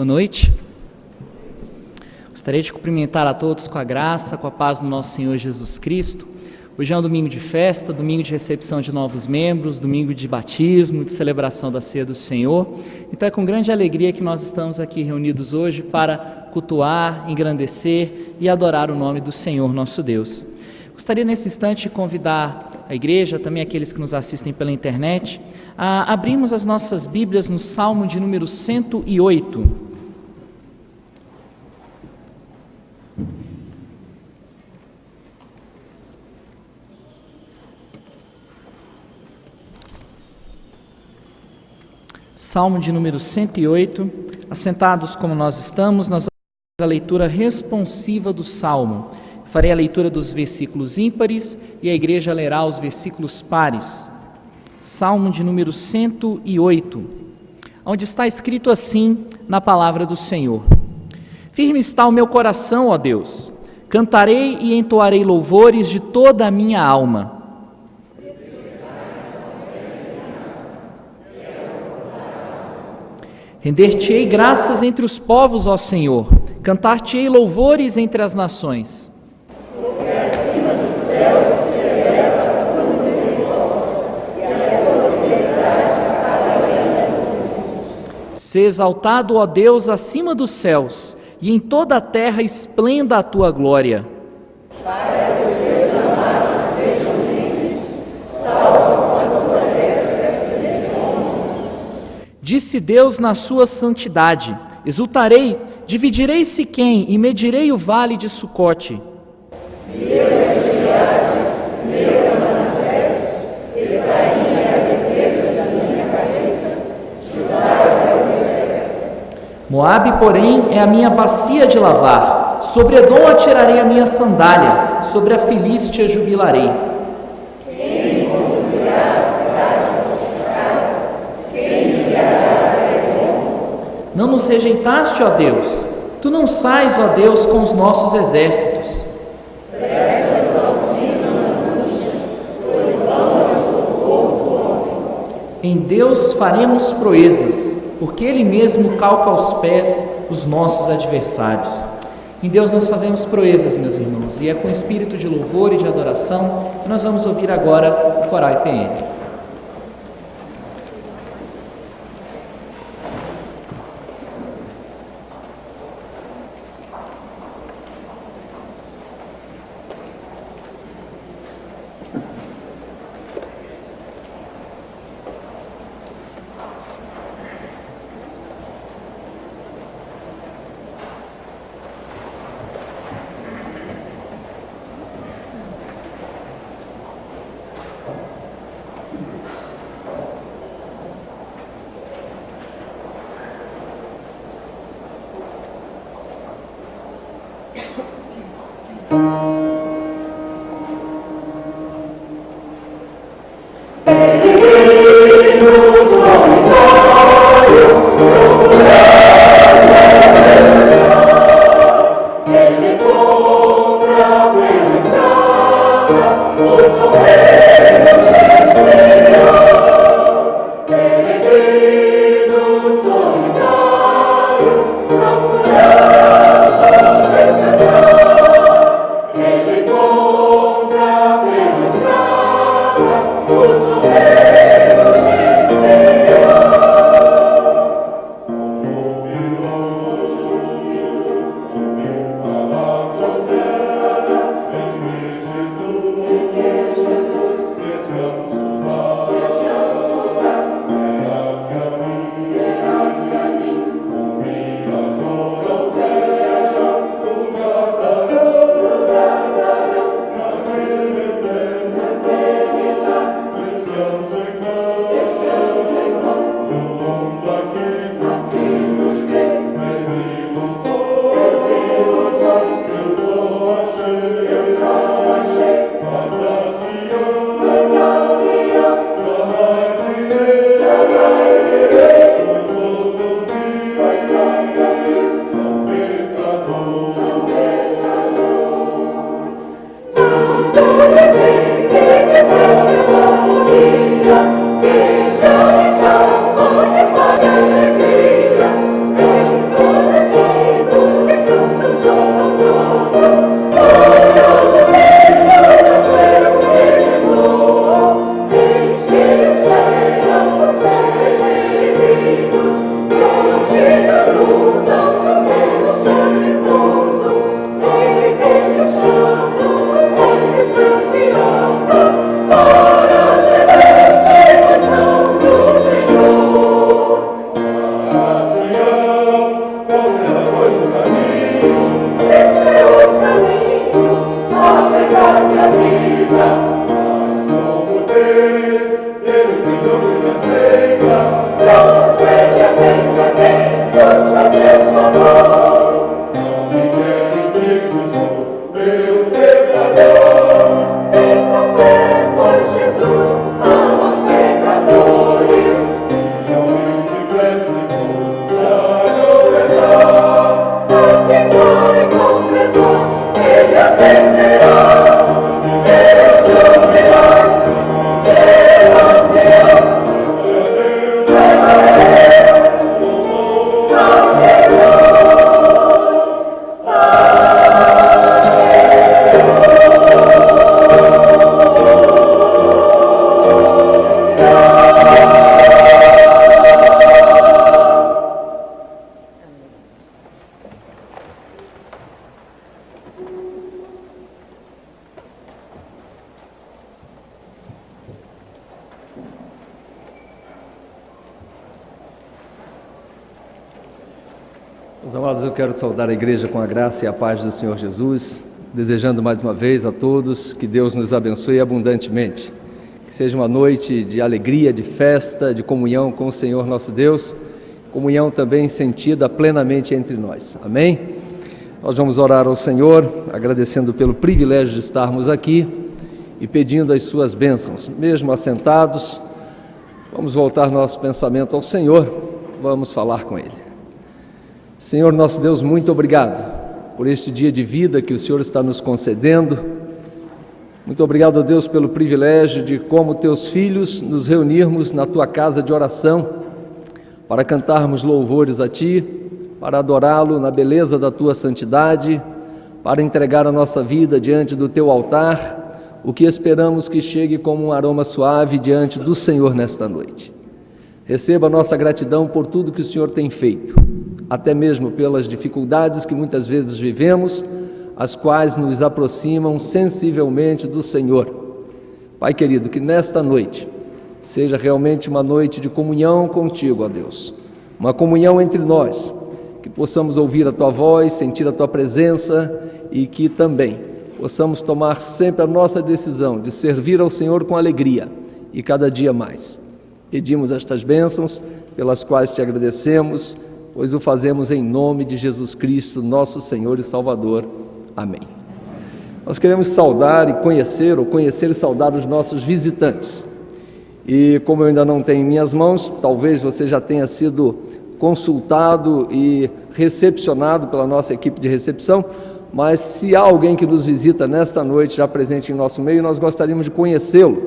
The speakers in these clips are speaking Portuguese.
Boa noite. Gostaria de cumprimentar a todos com a graça, com a paz do nosso Senhor Jesus Cristo. Hoje é um domingo de festa, domingo de recepção de novos membros, domingo de batismo, de celebração da ceia do Senhor. Então é com grande alegria que nós estamos aqui reunidos hoje para cultuar, engrandecer e adorar o nome do Senhor nosso Deus. Gostaria nesse instante de convidar a igreja, também aqueles que nos assistem pela internet, a abrirmos as nossas Bíblias no Salmo de número 108. Salmo de número 108, assentados como nós estamos, nós vamos fazer a leitura responsiva do Salmo. Farei a leitura dos versículos ímpares e a igreja lerá os versículos pares. Salmo de número 108, onde está escrito assim na palavra do Senhor: Firme está o meu coração, ó Deus, cantarei e entoarei louvores de toda a minha alma. Render-te-ei graças entre os povos, ó Senhor, cantar-te-ei louvores entre as nações. Porque acima dos céus se eleva a tua misericórdia, e a tua fidelidade para além das nuvens. Se exaltado, ó Deus, acima dos céus, e em toda a terra esplenda a tua glória. Para que os teus amados sejam livres, salva com a tua destra que responde. Disse Deus na sua santidade: exultarei, dividirei Siquém e medirei o vale de Sucote. Meu é Gileade, meu é Manassés, Efraim é a defesa da minha cabeça, Judá é o meu cerco. Moabe, porém, é a minha bacia de lavar. Sobre Edom atirarei a minha sandália, sobre a Filístia jubilarei. Quem me conduzirá à cidade fortificada? Quem me guiará a Edom? Não nos rejeitaste, ó Deus. Tu não sais, ó Deus, com os nossos exércitos. Presta-nos auxílio na angústia, pois vão ao socorro do homem. Em Deus faremos proezas, porque Ele mesmo calca aos pés os nossos adversários. Em Deus nós fazemos proezas, meus irmãos, e é com espírito de louvor e de adoração que nós vamos ouvir agora o coral IPN. Meus amados, eu quero saudar a igreja com a graça e a paz do Senhor Jesus, desejando mais uma vez a todos que Deus nos abençoe abundantemente. Que seja uma noite de alegria, de festa, de comunhão com o Senhor nosso Deus, comunhão também sentida plenamente entre nós. Amém? Nós vamos orar ao Senhor, agradecendo pelo privilégio de estarmos aqui e pedindo as suas bênçãos. Mesmo assentados, vamos voltar nosso pensamento ao Senhor, vamos falar com Ele. Senhor nosso Deus, muito obrigado por este dia de vida que o Senhor está nos concedendo. Muito obrigado, ó Deus, pelo privilégio de, como teus filhos, nos reunirmos na tua casa de oração para cantarmos louvores a Ti, para adorá-lo na beleza da tua santidade, para entregar a nossa vida diante do teu altar, o que esperamos que chegue como um aroma suave diante do Senhor nesta noite. Receba a nossa gratidão por tudo que o Senhor tem feito, até mesmo pelas dificuldades que muitas vezes vivemos, as quais nos aproximam sensivelmente do Senhor. Pai querido, que nesta noite seja realmente uma noite de comunhão contigo, ó Deus, uma comunhão entre nós, que possamos ouvir a Tua voz, sentir a Tua presença e que também possamos tomar sempre a nossa decisão de servir ao Senhor com alegria e cada dia mais. Pedimos estas bênçãos pelas quais Te agradecemos, pois o fazemos em nome de Jesus Cristo, nosso Senhor e Salvador. Amém. Nós queremos saudar e conhecer e saudar os nossos visitantes. E como eu ainda não tenho em minhas mãos, talvez você já tenha sido consultado e recepcionado pela nossa equipe de recepção, mas se há alguém que nos visita nesta noite, já presente em nosso meio, nós gostaríamos de conhecê-lo,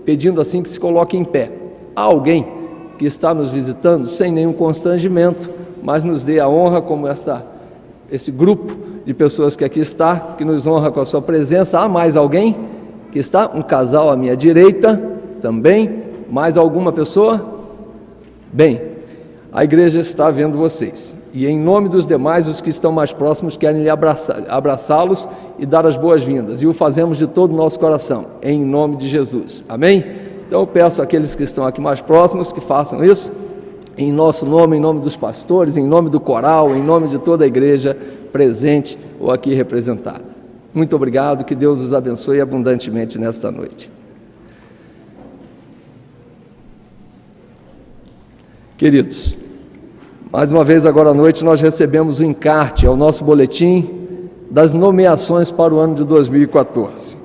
pedindo assim que se coloque em pé. Há alguém que está nos visitando sem nenhum constrangimento, mas nos dê a honra, como esse grupo de pessoas que aqui está, que nos honra com a sua presença. Há mais alguém que está? Um casal à minha direita também. Mais alguma pessoa? Bem, a igreja está vendo vocês. E em nome dos demais, os que estão mais próximos querem lhe abraçá-los e dar as boas-vindas. E o fazemos de todo o nosso coração, em nome de Jesus. Amém? Então eu peço àqueles que estão aqui mais próximos que façam isso, em nosso nome, em nome dos pastores, em nome do coral, em nome de toda a igreja presente ou aqui representada. Muito obrigado, que Deus os abençoe abundantemente nesta noite. Queridos, mais uma vez agora à noite nós recebemos o encarte ao nosso boletim das nomeações para o ano de 2014.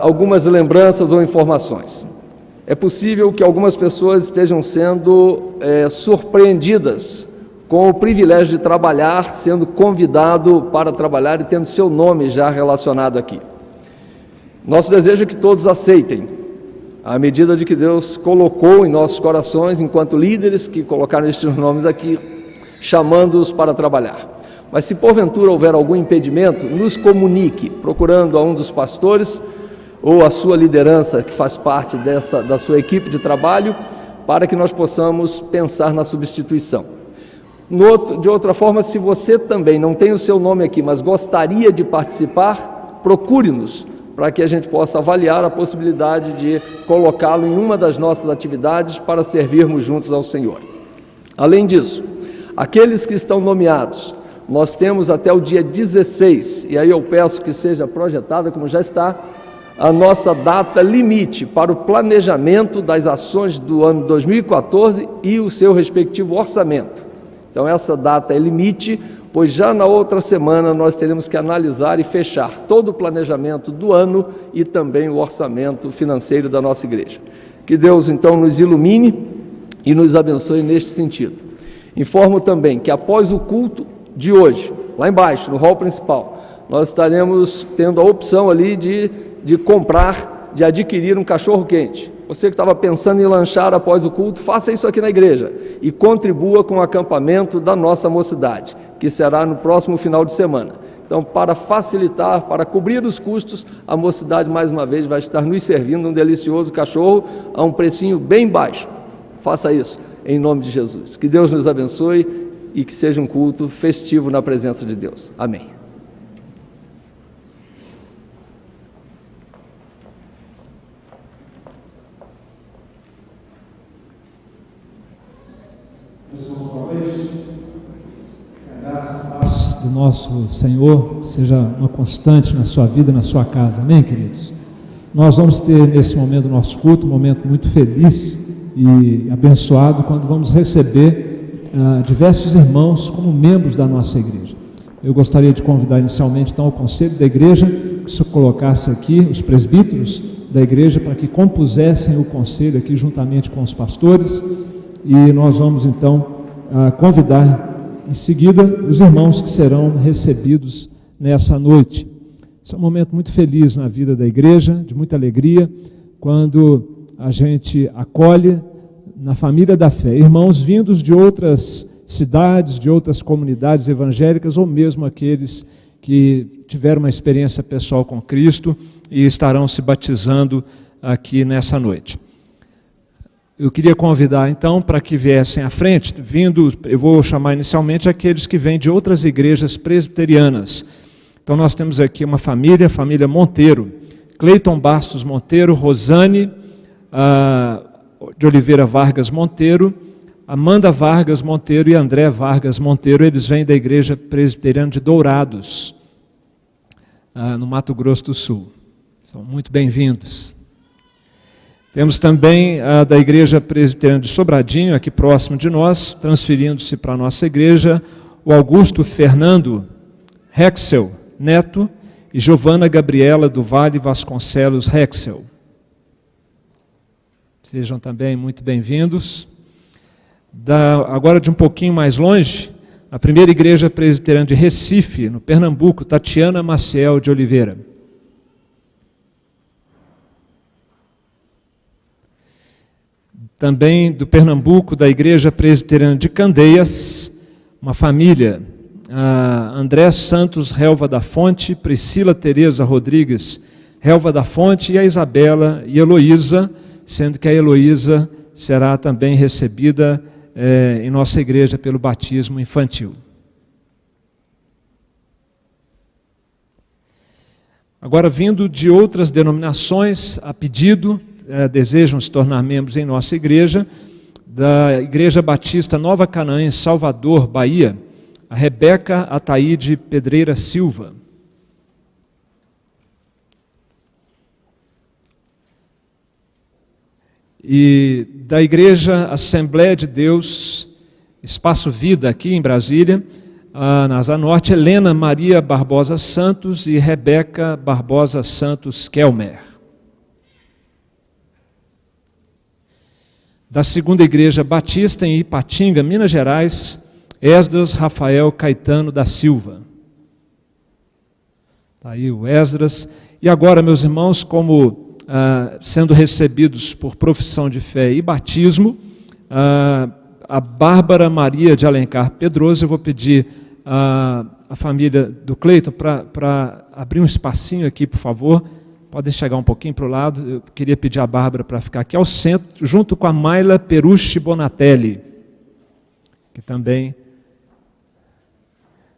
Algumas lembranças ou informações. É possível que algumas pessoas estejam sendo surpreendidas com o privilégio de trabalhar, sendo convidado para trabalhar e tendo seu nome já relacionado aqui. Nosso desejo é que todos aceitem, à medida de que Deus colocou em nossos corações, enquanto líderes que colocaram estes nomes aqui, chamando-os para trabalhar. Mas se porventura houver algum impedimento, nos comunique, procurando a um dos pastores ou a sua liderança, que faz parte da sua equipe de trabalho, para que nós possamos pensar na substituição. De outra forma, se você também não tem o seu nome aqui, mas gostaria de participar, procure-nos, para que a gente possa avaliar a possibilidade de colocá-lo em uma das nossas atividades para servirmos juntos ao Senhor. Além disso, aqueles que estão nomeados, nós temos até o dia 16, e aí eu peço que seja projetada, como já está, a nossa data limite para o planejamento das ações do ano 2014 e o seu respectivo orçamento. Então essa data é limite, pois já na outra semana nós teremos que analisar e fechar todo o planejamento do ano e também o orçamento financeiro da nossa igreja. Que Deus então nos ilumine e nos abençoe neste sentido. Informo também que após o culto de hoje, lá embaixo, no hall principal, nós estaremos tendo a opção ali de comprar, de adquirir um cachorro-quente. Você que estava pensando em lanchar após o culto, faça isso aqui na igreja e contribua com o acampamento da nossa mocidade, que será no próximo final de semana. Então, para facilitar, para cobrir os custos, a mocidade mais uma vez vai estar nos servindo um delicioso cachorro a um precinho bem baixo. Faça isso em nome de Jesus. Que Deus nos abençoe e que seja um culto festivo na presença de Deus. Amém. Mais uma vez, do nosso Senhor seja uma constante na sua vida, na sua casa. Amém, queridos? Nós vamos ter nesse momento do nosso culto um momento muito feliz e abençoado quando vamos receber diversos irmãos como membros da nossa igreja. Eu gostaria de convidar inicialmente então o conselho da igreja que se colocasse aqui os presbíteros da igreja para que compusessem o conselho aqui juntamente com os pastores, e nós vamos então convidar em seguida os irmãos que serão recebidos nessa noite. Esse é um momento muito feliz na vida da igreja, de muita alegria, quando a gente acolhe na família da fé irmãos vindos de outras cidades, de outras comunidades evangélicas, ou mesmo aqueles que tiveram uma experiência pessoal com Cristo e estarão se batizando aqui nessa noite. Eu queria convidar então para que viessem à frente, eu vou chamar inicialmente aqueles que vêm de outras igrejas presbiterianas. Então nós temos aqui uma família, a família Monteiro, Cleiton Bastos Monteiro, Rosane de Oliveira Vargas Monteiro, Amanda Vargas Monteiro e André Vargas Monteiro. Eles vêm da igreja presbiteriana de Dourados, no Mato Grosso do Sul. São muito bem-vindos. Temos também da igreja presbiteriana de Sobradinho, aqui próximo de nós, transferindo-se para a nossa igreja, o Augusto Fernando Rexel Neto e Giovana Gabriela do Vale Vasconcelos Rexel. Sejam também muito bem-vindos. Agora de um pouquinho mais longe, a primeira igreja presbiteriana de Recife, no Pernambuco, Tatiana Maciel de Oliveira. Também do Pernambuco, da igreja presbiteriana de Candeias, uma família, André Santos Relva da Fonte, Priscila Tereza Rodrigues Relva da Fonte, e a Isabela e Heloísa, sendo que a Heloísa será também recebida em nossa igreja pelo batismo infantil. Agora, vindo de outras denominações, a pedido, desejam se tornar membros em nossa igreja, da Igreja Batista Nova Canaã, em Salvador, Bahia, a Rebeca Ataíde Pedreira Silva. E da Igreja Assembleia de Deus, Espaço Vida, aqui em Brasília, na Asa Norte, Helena Maria Barbosa Santos e Rebeca Barbosa Santos Kelmer. Da Segunda Igreja Batista, em Ipatinga, Minas Gerais, Esdras Rafael Caetano da Silva. Está aí o Esdras. E agora, meus irmãos, como sendo recebidos por profissão de fé e batismo, a Bárbara Maria de Alencar Pedroso, eu vou pedir a família do Cleiton para abrir um espacinho aqui, por favor. Podem chegar um pouquinho para o lado. Eu queria pedir a Bárbara para ficar aqui ao centro, junto com a Mayla Perucci Bonatelli, que também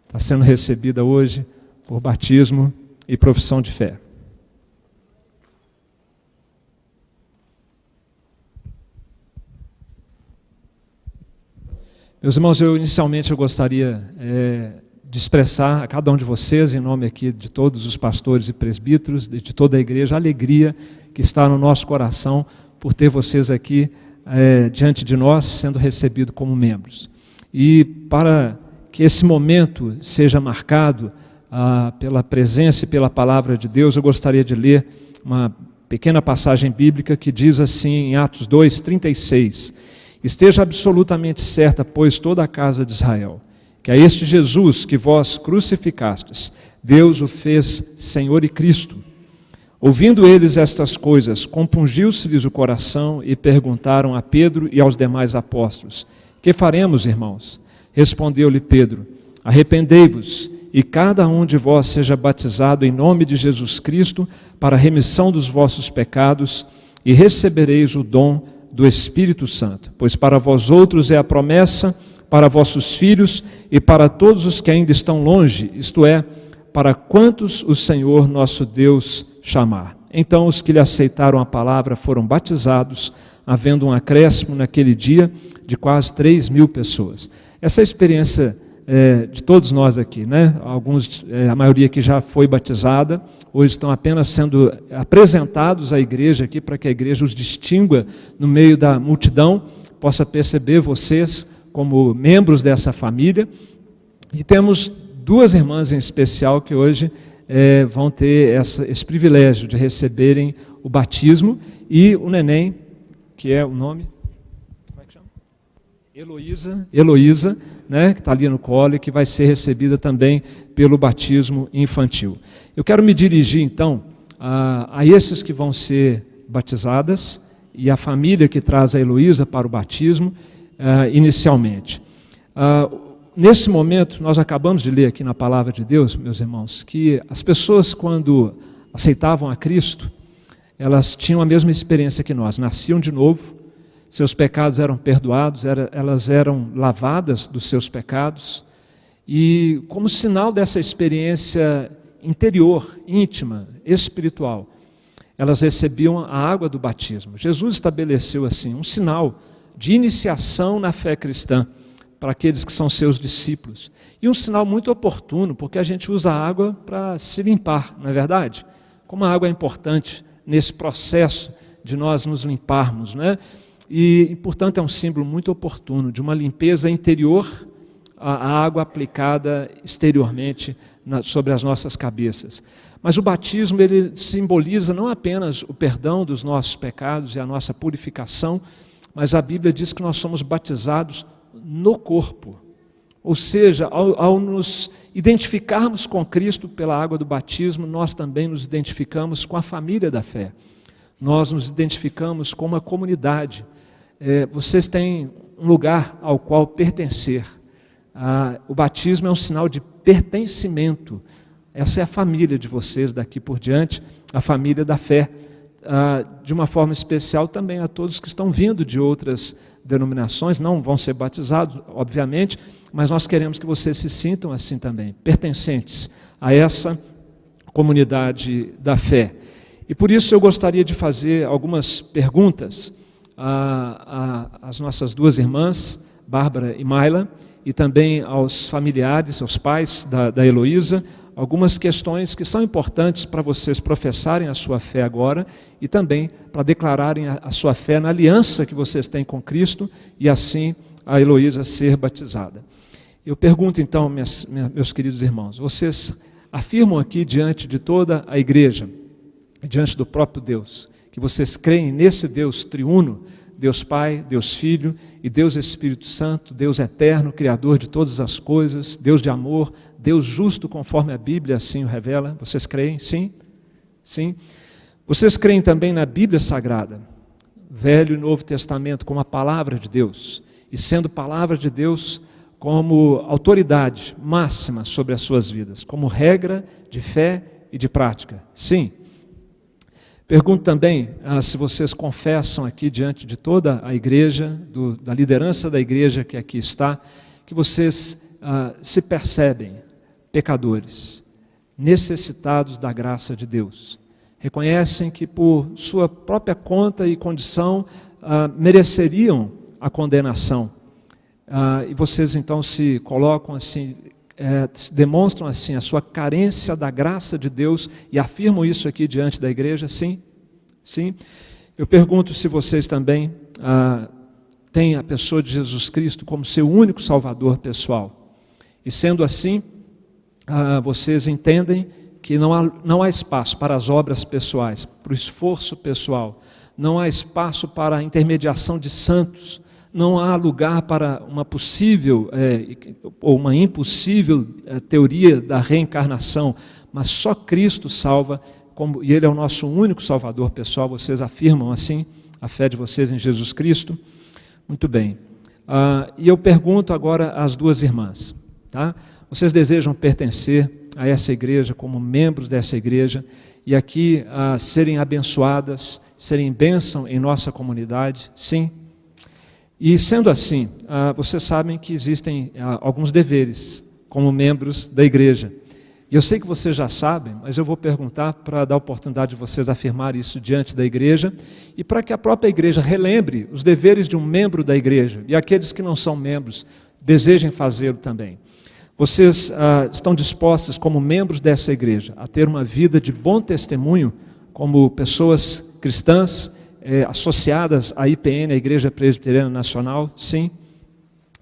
está sendo recebida hoje por batismo e profissão de fé. Meus irmãos, inicialmente eu gostaria de expressar a cada um de vocês, em nome aqui de todos os pastores e presbíteros, de toda a igreja, a alegria que está no nosso coração por ter vocês aqui diante de nós, sendo recebidos como membros. E para que esse momento seja marcado pela presença e pela palavra de Deus, eu gostaria de ler uma pequena passagem bíblica que diz assim em Atos 2:36: Esteja absolutamente certa, pois, toda a casa de Israel, que a este Jesus que vós crucificastes, Deus o fez Senhor e Cristo. Ouvindo eles estas coisas, compungiu-se-lhes o coração e perguntaram a Pedro e aos demais apóstolos: Que faremos, irmãos? Respondeu-lhe Pedro: Arrependei-vos e cada um de vós seja batizado em nome de Jesus Cristo para a remissão dos vossos pecados e recebereis o dom do Espírito Santo, pois para vós outros é a promessa, para vossos filhos e para todos os que ainda estão longe, isto é, para quantos o Senhor nosso Deus chamar. Então os que lhe aceitaram a palavra foram batizados, havendo um acréscimo naquele dia de quase 3.000 pessoas. Essa experiência de todos nós aqui, né? Alguns, a maioria que já foi batizada, hoje estão apenas sendo apresentados à igreja aqui, para que a igreja os distingua no meio da multidão, possa perceber vocês como membros dessa família. E temos duas irmãs em especial que hoje vão ter esse privilégio de receberem o batismo, e o neném, que é o nome... Heloísa, né, que está ali no colo e que vai ser recebida também pelo batismo infantil. Eu quero me dirigir, então, a esses que vão ser batizadas e a família que traz a Heloísa para o batismo, inicialmente. Nesse momento, nós acabamos de ler aqui na Palavra de Deus, meus irmãos, que as pessoas, quando aceitavam a Cristo, elas tinham a mesma experiência que nós, nasciam de novo, seus pecados eram perdoados, elas eram lavadas dos seus pecados, e como sinal dessa experiência interior, íntima, espiritual, elas recebiam a água do batismo. Jesus estabeleceu assim um sinal de iniciação na fé cristã para aqueles que são seus discípulos. E um sinal muito oportuno, porque a gente usa a água para se limpar, não é verdade? Como a água é importante nesse processo de nós nos limparmos, né? E, portanto, é um símbolo muito oportuno de uma limpeza interior, a água aplicada exteriormente sobre as nossas cabeças. Mas o batismo, ele simboliza não apenas o perdão dos nossos pecados e a nossa purificação, mas a Bíblia diz que nós somos batizados no corpo. Ou seja, ao nos identificarmos com Cristo pela água do batismo, nós também nos identificamos com a família da fé. Nós nos identificamos com uma comunidade. Vocês têm um lugar ao qual pertencer. O batismo é um sinal de pertencimento. Essa é a família de vocês daqui por diante, a família da fé. De uma forma especial também a todos que estão vindo de outras denominações, não vão ser batizados, obviamente, mas nós queremos que vocês se sintam assim também, pertencentes a essa comunidade da fé. E por isso eu gostaria de fazer algumas perguntas às nossas duas irmãs, Bárbara e Mayla, e também aos familiares, aos pais da Heloísa, algumas questões que são importantes para vocês professarem a sua fé agora e também para declararem a sua fé na aliança que vocês têm com Cristo e assim a Heloísa ser batizada. Eu pergunto então, meus queridos irmãos, vocês afirmam aqui diante de toda a igreja, diante do próprio Deus, que vocês creem nesse Deus triuno, Deus Pai, Deus Filho e Deus Espírito Santo, Deus eterno, Criador de todas as coisas, Deus de amor, Deus justo conforme a Bíblia assim o revela. Vocês creem? Sim? Sim. Vocês creem também na Bíblia Sagrada, Velho e Novo Testamento, como a palavra de Deus, e sendo palavra de Deus como autoridade máxima sobre as suas vidas, como regra de fé e de prática? Sim. Pergunto também se vocês confessam aqui diante de toda a igreja, da liderança da igreja que aqui está, que vocês se percebem pecadores, necessitados da graça de Deus. Reconhecem que por sua própria conta e condição mereceriam a condenação. E vocês então se colocam assim, demonstram assim a sua carência da graça de Deus e afirmam isso aqui diante da igreja? Sim? Sim. Eu pergunto se vocês também têm a pessoa de Jesus Cristo como seu único Salvador pessoal. E sendo assim, vocês entendem que não há espaço para as obras pessoais, para o esforço pessoal, não há espaço para a intermediação de santos, não há lugar para uma possível ou uma impossível teoria da reencarnação, mas só Cristo salva, e Ele é o nosso único Salvador pessoal. Vocês afirmam assim a fé de vocês em Jesus Cristo? Muito bem. E eu pergunto agora às duas irmãs, tá? Vocês desejam pertencer a essa igreja como membros dessa igreja e aqui serem abençoadas, serem bênção em nossa comunidade? Sim? E sendo assim, vocês sabem que existem alguns deveres como membros da igreja. E eu sei que vocês já sabem, mas eu vou perguntar para dar a oportunidade de vocês afirmar isso diante da igreja e para que a própria igreja relembre os deveres de um membro da igreja e aqueles que não são membros desejem fazê-lo também. Vocês estão dispostos, como membros dessa igreja, a ter uma vida de bom testemunho, como pessoas cristãs associadas à IPN, a Igreja Presbiteriana Nacional? Sim.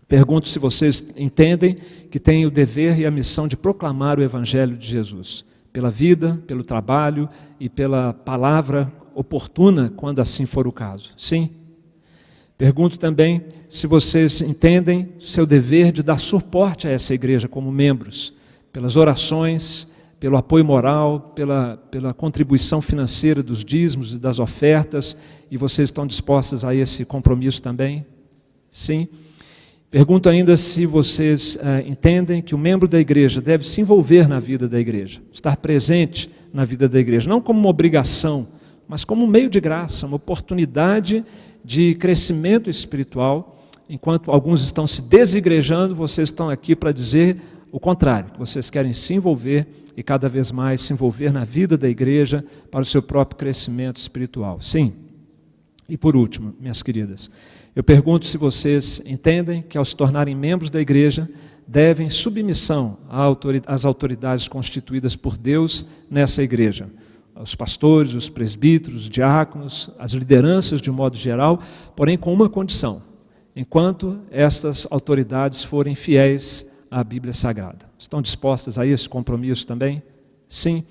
Pergunto se vocês entendem que têm o dever e a missão de proclamar o Evangelho de Jesus, pela vida, pelo trabalho e pela palavra oportuna, quando assim for o caso. Sim. Pergunto também se vocês entendem seu dever de dar suporte a essa igreja como membros, pelas orações, pelo apoio moral, pela contribuição financeira dos dízimos e das ofertas, e vocês estão dispostos a esse compromisso também? Sim. Pergunto ainda se vocês entendem que o membro da igreja deve se envolver na vida da igreja, estar presente na vida da igreja, não como uma obrigação, mas como um meio de graça, uma oportunidade de crescimento espiritual. Enquanto alguns estão se desigrejando, vocês estão aqui para dizer o contrário, que vocês querem se envolver e cada vez mais se envolver na vida da igreja para o seu próprio crescimento espiritual. Sim. E por último, minhas queridas, eu pergunto se vocês entendem que ao se tornarem membros da igreja, devem submissão às autoridades constituídas por Deus nessa igreja. Os pastores, os presbíteros, os diáconos, as lideranças de um modo geral, porém com uma condição: enquanto estas autoridades forem fiéis à Bíblia Sagrada. Estão dispostas a esse compromisso também? Sim.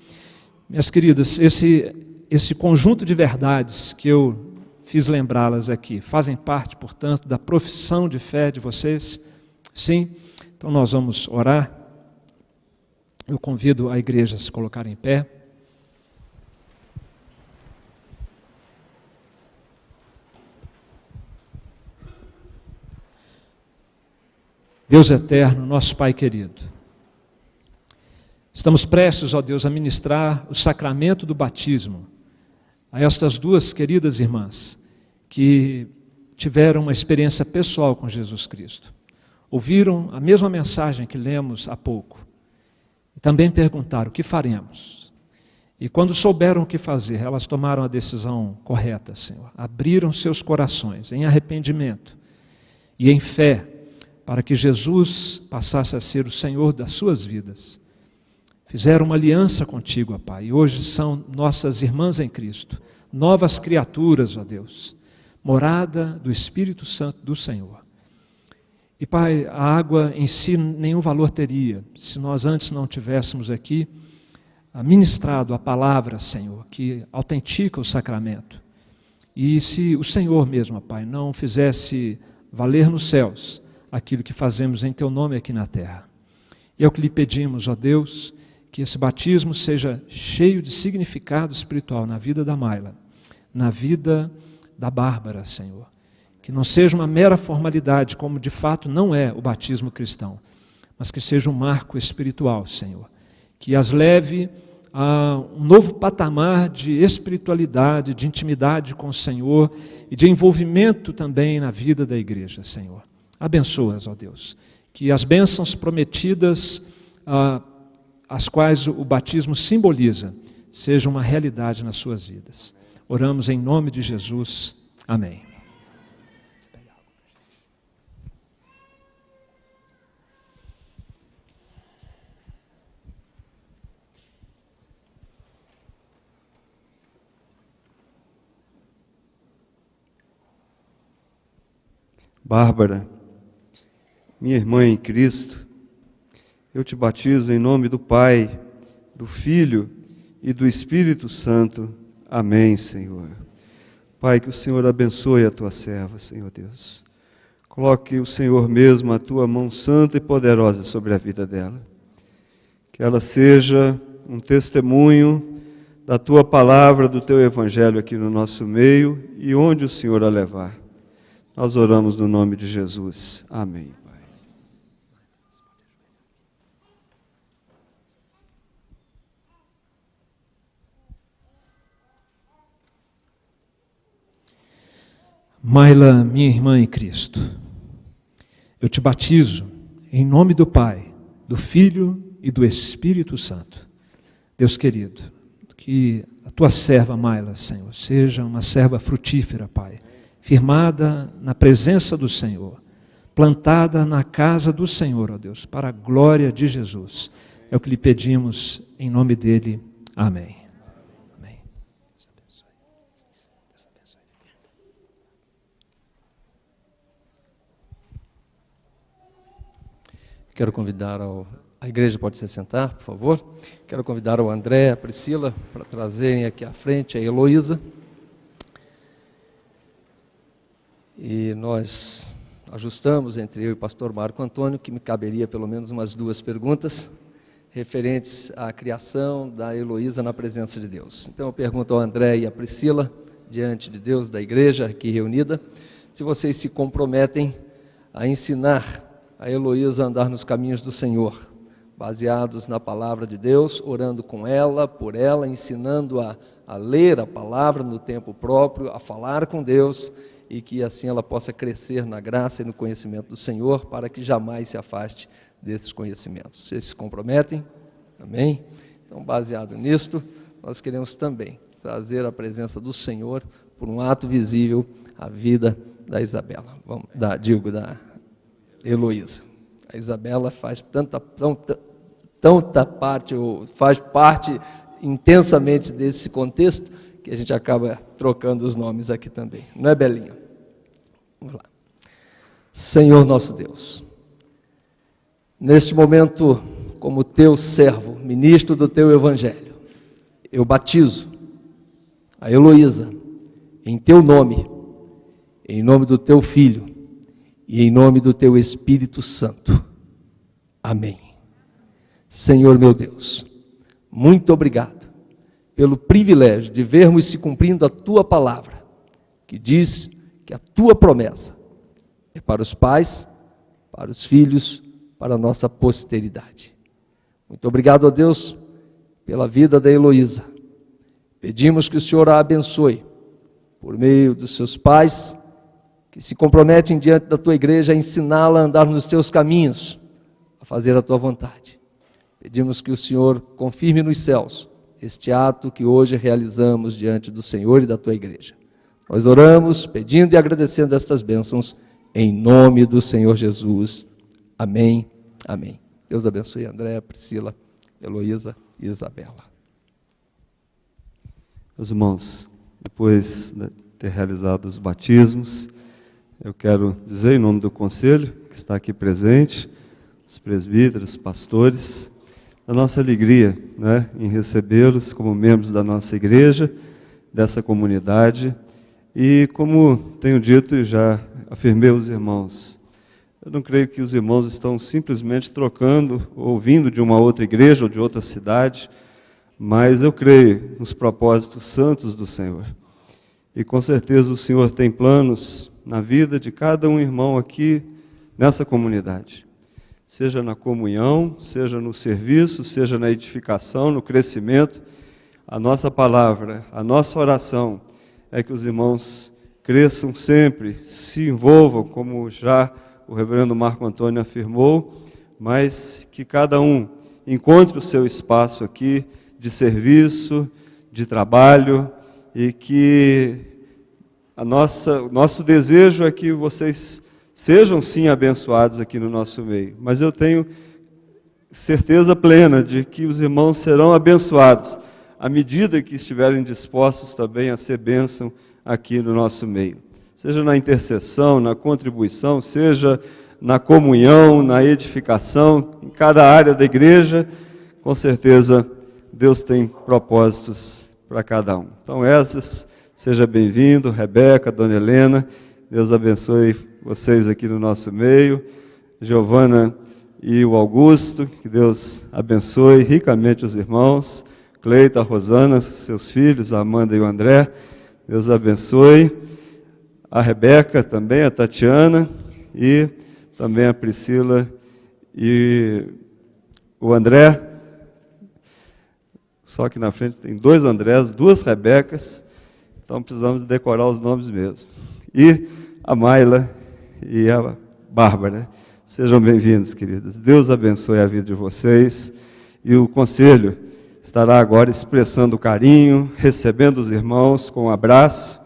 Minhas queridas, esse conjunto de verdades que eu fiz lembrá-las aqui, fazem parte, portanto, da profissão de fé de vocês? Sim. Então nós vamos orar. Eu convido a igreja a se colocar em pé. Deus eterno, nosso Pai querido, estamos prestes, ó Deus, a ministrar o sacramento do batismo a estas duas queridas irmãs que tiveram uma experiência pessoal com Jesus Cristo. Ouviram a mesma mensagem que lemos há pouco e também perguntaram: o que faremos? E quando souberam o que fazer, elas tomaram a decisão correta, Senhor. Abriram seus corações em arrependimento e em fé, para que Jesus passasse a ser o Senhor das suas vidas. Fizeram uma aliança contigo, ó Pai, e hoje são nossas irmãs em Cristo, novas criaturas, ó Deus, morada do Espírito Santo do Senhor. E Pai, a água em si nenhum valor teria, se nós antes não tivéssemos aqui ministrado a palavra, Senhor, que autentica o sacramento. E se o Senhor mesmo, ó Pai, não fizesse valer nos céus aquilo que fazemos em Teu nome aqui na terra. E é o que lhe pedimos, ó Deus, que esse batismo seja cheio de significado espiritual na vida da Mayla, na vida da Bárbara, Senhor. Que não seja uma mera formalidade, como de fato não é o batismo cristão, mas que seja um marco espiritual, Senhor. Que as leve a um novo patamar de espiritualidade, de intimidade com o Senhor e de envolvimento também na vida da igreja, Senhor. Abençoa-as, ó Deus, que as bênçãos prometidas, as quais o batismo simboliza, sejam uma realidade nas suas vidas. Oramos em nome de Jesus. Amém. Bárbara, minha irmã em Cristo, eu te batizo em nome do Pai, do Filho e do Espírito Santo. Amém, Senhor. Pai, que o Senhor abençoe a tua serva, Senhor Deus. Coloque o Senhor mesmo a tua mão santa e poderosa sobre a vida dela. Que ela seja um testemunho da tua palavra, do teu evangelho aqui no nosso meio e onde o Senhor a levar. Nós oramos no nome de Jesus. Amém. Mayla, minha irmã em Cristo, eu te batizo em nome do Pai, do Filho e do Espírito Santo. Deus querido, que a tua serva Mayla, Senhor, seja uma serva frutífera, Pai, firmada na presença do Senhor, plantada na casa do Senhor, ó Deus, para a glória de Jesus. É o que lhe pedimos em nome dele. Amém. Amém. Quero convidar a igreja pode se sentar, por favor. Quero convidar o André, a Priscila, para trazerem aqui à frente a Heloísa. E nós ajustamos entre eu e o pastor Marco Antônio, que me caberia pelo menos umas 2 perguntas referentes à criação da Heloísa na presença de Deus. Então eu pergunto ao André e à Priscila, diante de Deus, da igreja aqui reunida, se vocês se comprometem a ensinar a Heloísa a andar nos caminhos do Senhor, baseados na palavra de Deus, orando com ela, por ela, ensinando a ler a palavra no tempo próprio, a falar com Deus, e que assim ela possa crescer na graça e no conhecimento do Senhor, para que jamais se afaste desses conhecimentos. Vocês se comprometem? Amém? Então, baseado nisto, nós queremos também trazer a presença do Senhor por um ato visível à vida da Isabela, da Heloísa. A Isabela faz tanta parte, ou faz parte intensamente desse contexto, que a gente acaba trocando os nomes aqui também. Não é, Belinha? Vamos lá. Senhor nosso Deus, neste momento, como teu servo, ministro do teu evangelho, eu batizo a Heloísa em teu nome, em nome do teu filho e em nome do teu Espírito Santo. Amém. Senhor meu Deus, muito obrigado pelo privilégio de vermos se cumprindo a tua palavra, que diz que a tua promessa é para os pais, para os filhos, para a nossa posteridade. Muito obrigado, ó Deus, pela vida da Heloísa. Pedimos que o Senhor a abençoe por meio dos seus pais, que se comprometem diante da tua igreja a ensiná-la a andar nos teus caminhos, a fazer a tua vontade. Pedimos que o Senhor confirme nos céus este ato que hoje realizamos diante do Senhor e da tua igreja. Nós oramos pedindo e agradecendo estas bênçãos em nome do Senhor Jesus. Amém, amém. Deus abençoe André, Priscila, Heloísa e Isabela. Meus irmãos, depois de ter realizado os batismos, eu quero dizer em nome do conselho que está aqui presente, os presbíteros, pastores, a nossa alegria, né, em recebê-los como membros da nossa igreja, dessa comunidade. E como tenho dito e já afirmei aos irmãos, eu não creio que os irmãos estão simplesmente trocando, ou vindo de uma outra igreja ou de outra cidade, mas eu creio nos propósitos santos do Senhor. E com certeza o Senhor tem planos na vida de cada um irmão aqui nessa comunidade. Seja na comunhão, seja no serviço, seja na edificação, no crescimento. A nossa palavra, a nossa oração é que os irmãos cresçam sempre, se envolvam, como já o reverendo Marco Antônio afirmou, mas que cada um encontre o seu espaço aqui de serviço, de trabalho, e que o nosso desejo é que vocês sejam sim abençoados aqui no nosso meio, mas eu tenho certeza plena de que os irmãos serão abençoados à medida que estiverem dispostos também a ser bênção aqui no nosso meio. Seja na intercessão, na contribuição, seja na comunhão, na edificação, em cada área da igreja, com certeza Deus tem propósitos para cada um. Então essas, seja bem-vindo, Rebeca, Dona Helena, Deus abençoe vocês aqui no nosso meio, Giovana e o Augusto, que Deus abençoe ricamente os irmãos, Cleita, a Rosana, seus filhos, a Amanda e o André, Deus abençoe, a Rebeca também, a Tatiana e também a Priscila e o André. Só que na frente tem 2 Andrés, 2 Rebecas, então precisamos decorar os nomes mesmo. E a Mayla e a Bárbara. Sejam bem-vindos, queridas. Deus abençoe a vida de vocês. E o conselho estará agora expressando carinho, recebendo os irmãos com um abraço.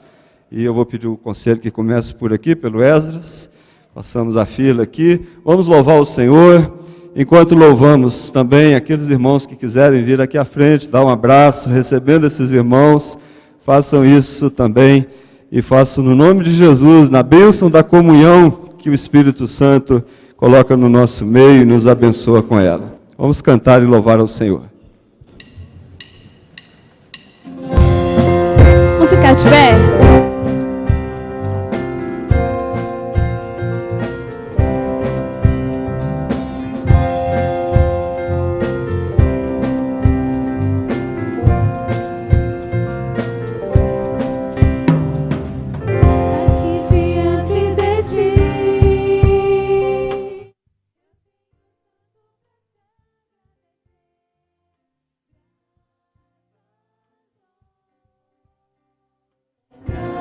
E eu vou pedir o conselho que comece por aqui, pelo Esdras, Passamos a fila aqui. Vamos louvar o Senhor. Enquanto louvamos também, aqueles irmãos que quiserem vir aqui à frente, dar um abraço, recebendo esses irmãos, façam isso também e façam no nome de Jesus, na bênção da comunhão que o Espírito Santo coloca no nosso meio e nos abençoa com ela. Vamos cantar e louvar ao Senhor. Vamos ficar de pé? Graças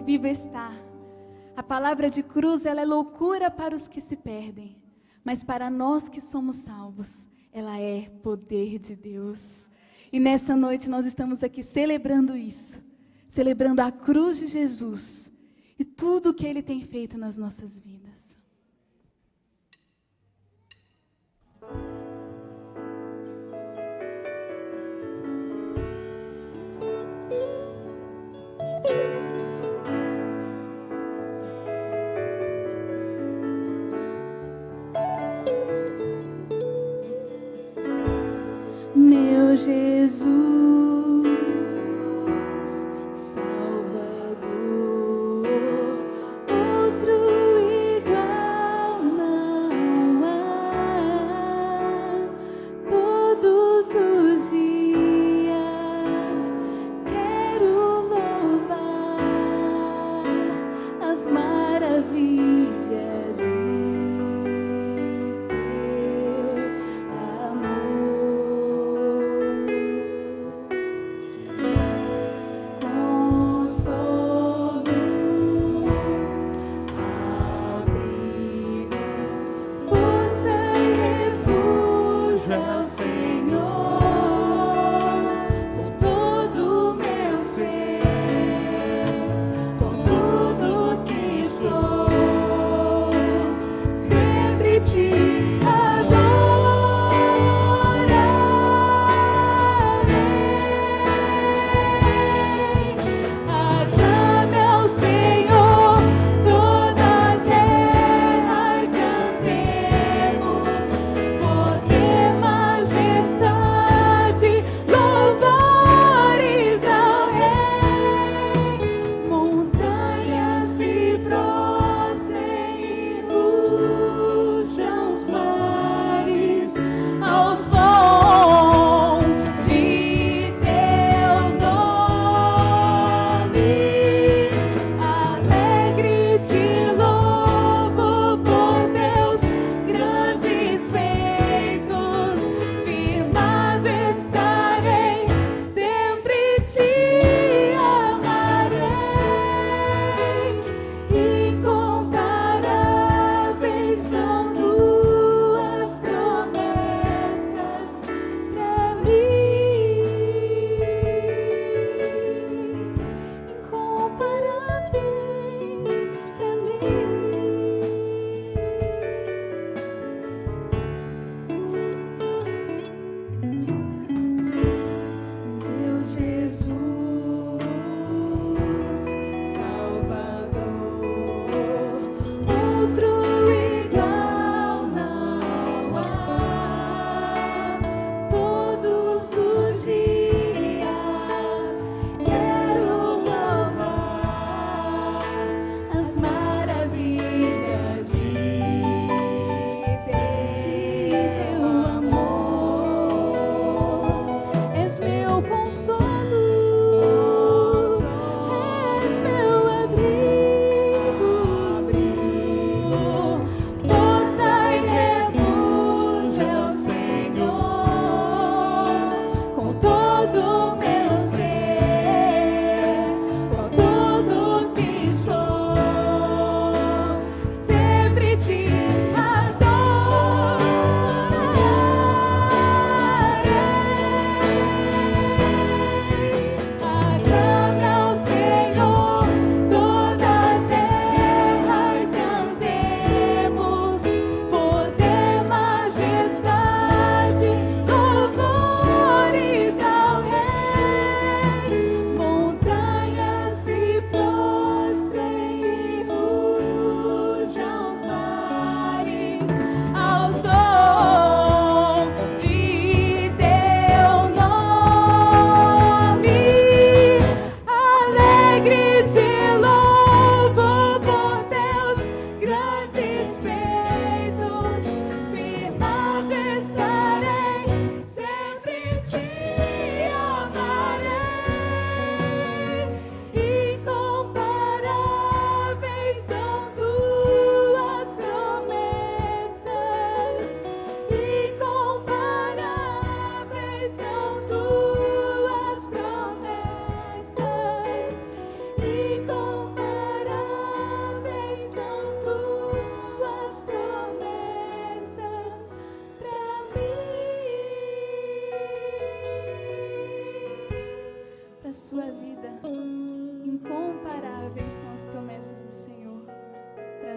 vivo está. A palavra de cruz, ela é loucura para os que se perdem, mas para nós que somos salvos, ela é poder de Deus. E nessa noite nós estamos aqui celebrando isso, celebrando a cruz de Jesus e tudo o que Ele tem feito nas nossas vidas. Meu Jesus, Salvador, outro igual não há. Todos os dias quero louvar as maravilhas de teu amor.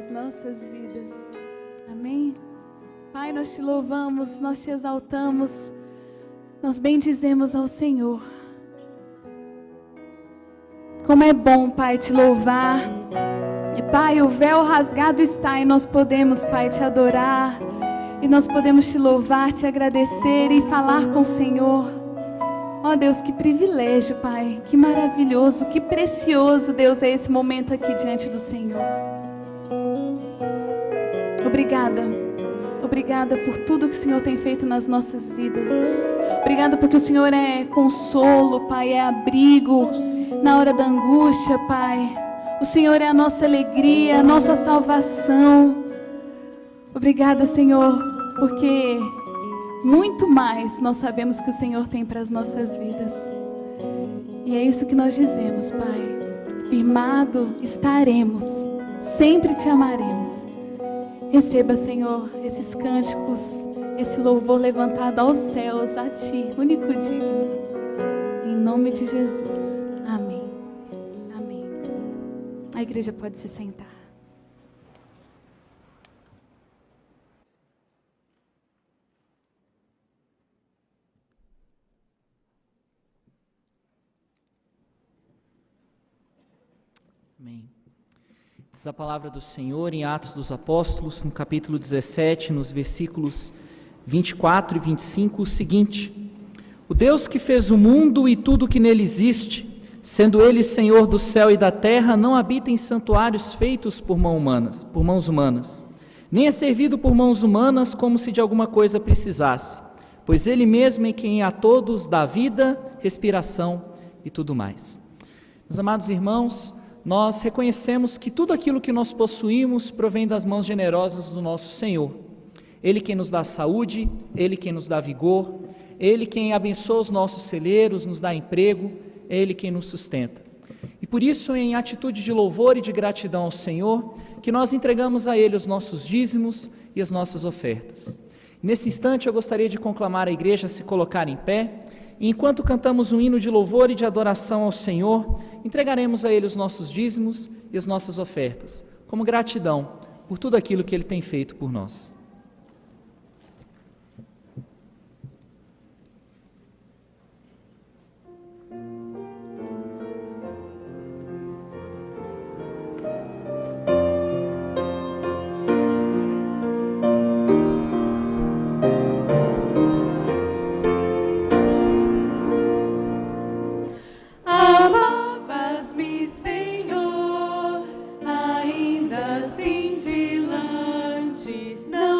nas nossas vidas. Amém? Pai, nós te louvamos, nós te exaltamos, nós bendizemos ao Senhor. Como é bom, Pai, te louvar. E, Pai, o véu rasgado está e nós podemos, Pai, te adorar. E nós podemos te louvar, te agradecer e falar com o Senhor. Ó Deus, que privilégio, Pai, que maravilhoso, que precioso, Deus, é esse momento aqui diante do Senhor. Obrigada. Obrigada por tudo que o Senhor tem feito nas nossas vidas. Obrigada porque o Senhor é consolo, Pai, é abrigo na hora da angústia, Pai. O Senhor é a nossa alegria, a nossa salvação. Obrigada, Senhor, porque muito mais nós sabemos que o Senhor tem para as nossas vidas. E é isso que nós dizemos, Pai. Firmado estaremos, sempre te amaremos. Receba, Senhor, esses cânticos, esse louvor levantado aos céus, a Ti, único digno. Em nome de Jesus. Amém. Amém. A igreja pode se sentar. Amém. Diz a palavra do Senhor em Atos dos Apóstolos, no capítulo 17, nos versículos 24 e 25, o seguinte: O Deus que fez o mundo e tudo que nele existe, sendo Ele Senhor do céu e da terra, não habita em santuários feitos por mãos humanas, nem é servido por mãos humanas como se de alguma coisa precisasse, pois Ele mesmo é quem a todos dá vida, respiração e tudo mais. Meus amados irmãos, nós reconhecemos que tudo aquilo que nós possuímos provém das mãos generosas do nosso Senhor. Ele quem nos dá saúde, Ele quem nos dá vigor, Ele quem abençoa os nossos celeiros, nos dá emprego, é Ele quem nos sustenta. E por isso, em atitude de louvor e de gratidão ao Senhor, que nós entregamos a Ele os nossos dízimos e as nossas ofertas. Nesse instante, eu gostaria de conclamar a igreja a se colocar em pé, e enquanto cantamos um hino de louvor e de adoração ao Senhor, entregaremos a Ele os nossos dízimos e as nossas ofertas, como gratidão por tudo aquilo que Ele tem feito por nós. Alabas-me, Senhor, ainda cintilante, não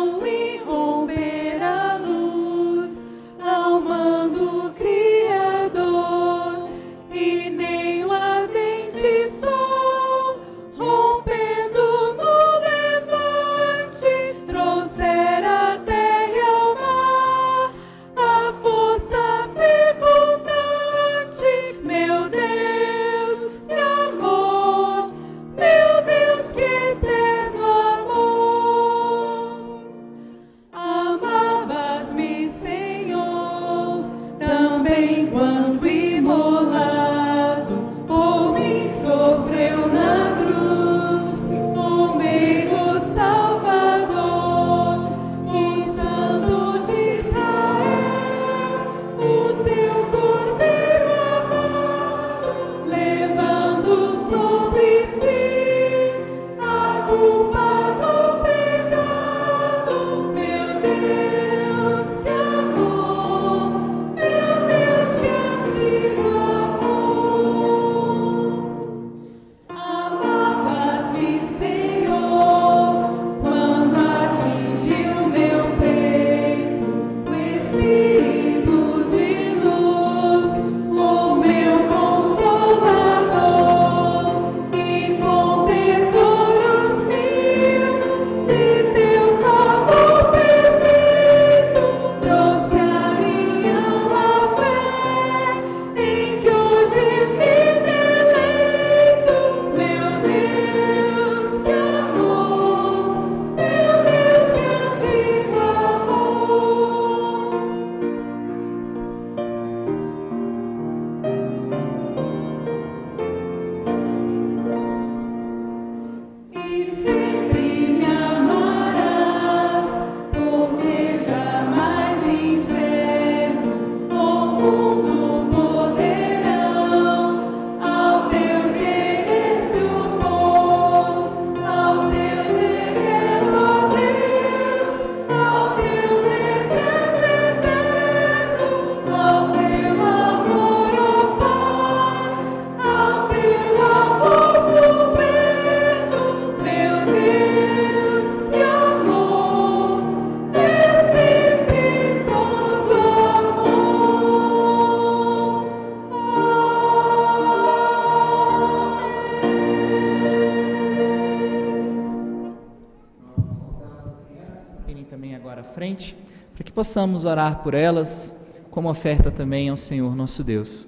frente, para que possamos orar por elas, como oferta também ao Senhor nosso Deus.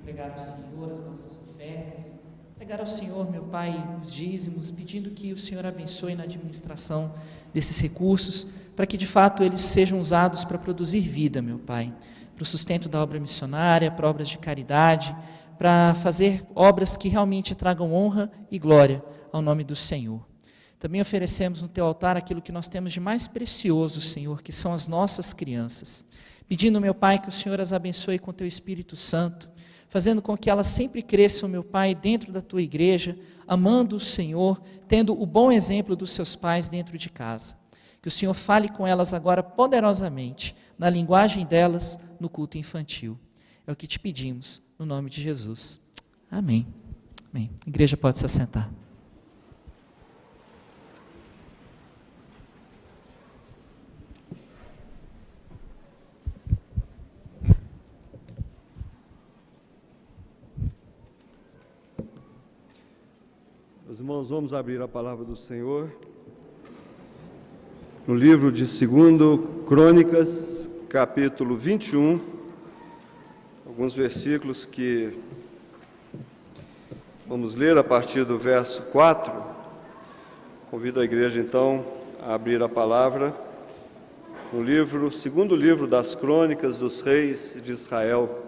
Entregar ao Senhor as nossas ofertas, entregar ao Senhor, meu Pai, os dízimos, pedindo que o Senhor abençoe na administração desses recursos, para que de fato eles sejam usados para produzir vida, meu Pai, para o sustento da obra missionária, para obras de caridade, para fazer obras que realmente tragam honra e glória ao nome do Senhor. Também oferecemos no Teu altar aquilo que nós temos de mais precioso, Senhor, que são as nossas crianças, pedindo, meu Pai, que o Senhor as abençoe com Teu Espírito Santo, fazendo com que elas sempre cresçam, meu Pai, dentro da Tua igreja, amando o Senhor, tendo o bom exemplo dos seus pais dentro de casa. Que o Senhor fale com elas agora poderosamente, na linguagem delas, no culto infantil. É o que te pedimos, no nome de Jesus. Amém. Amém. A igreja pode se assentar. Meus irmãos, vamos abrir a palavra do Senhor no livro de 2 Crônicas, capítulo 21, alguns versículos que vamos ler a partir do verso 4. Convido a igreja, então, a abrir a palavra no segundo livro das Crônicas dos Reis de Israel,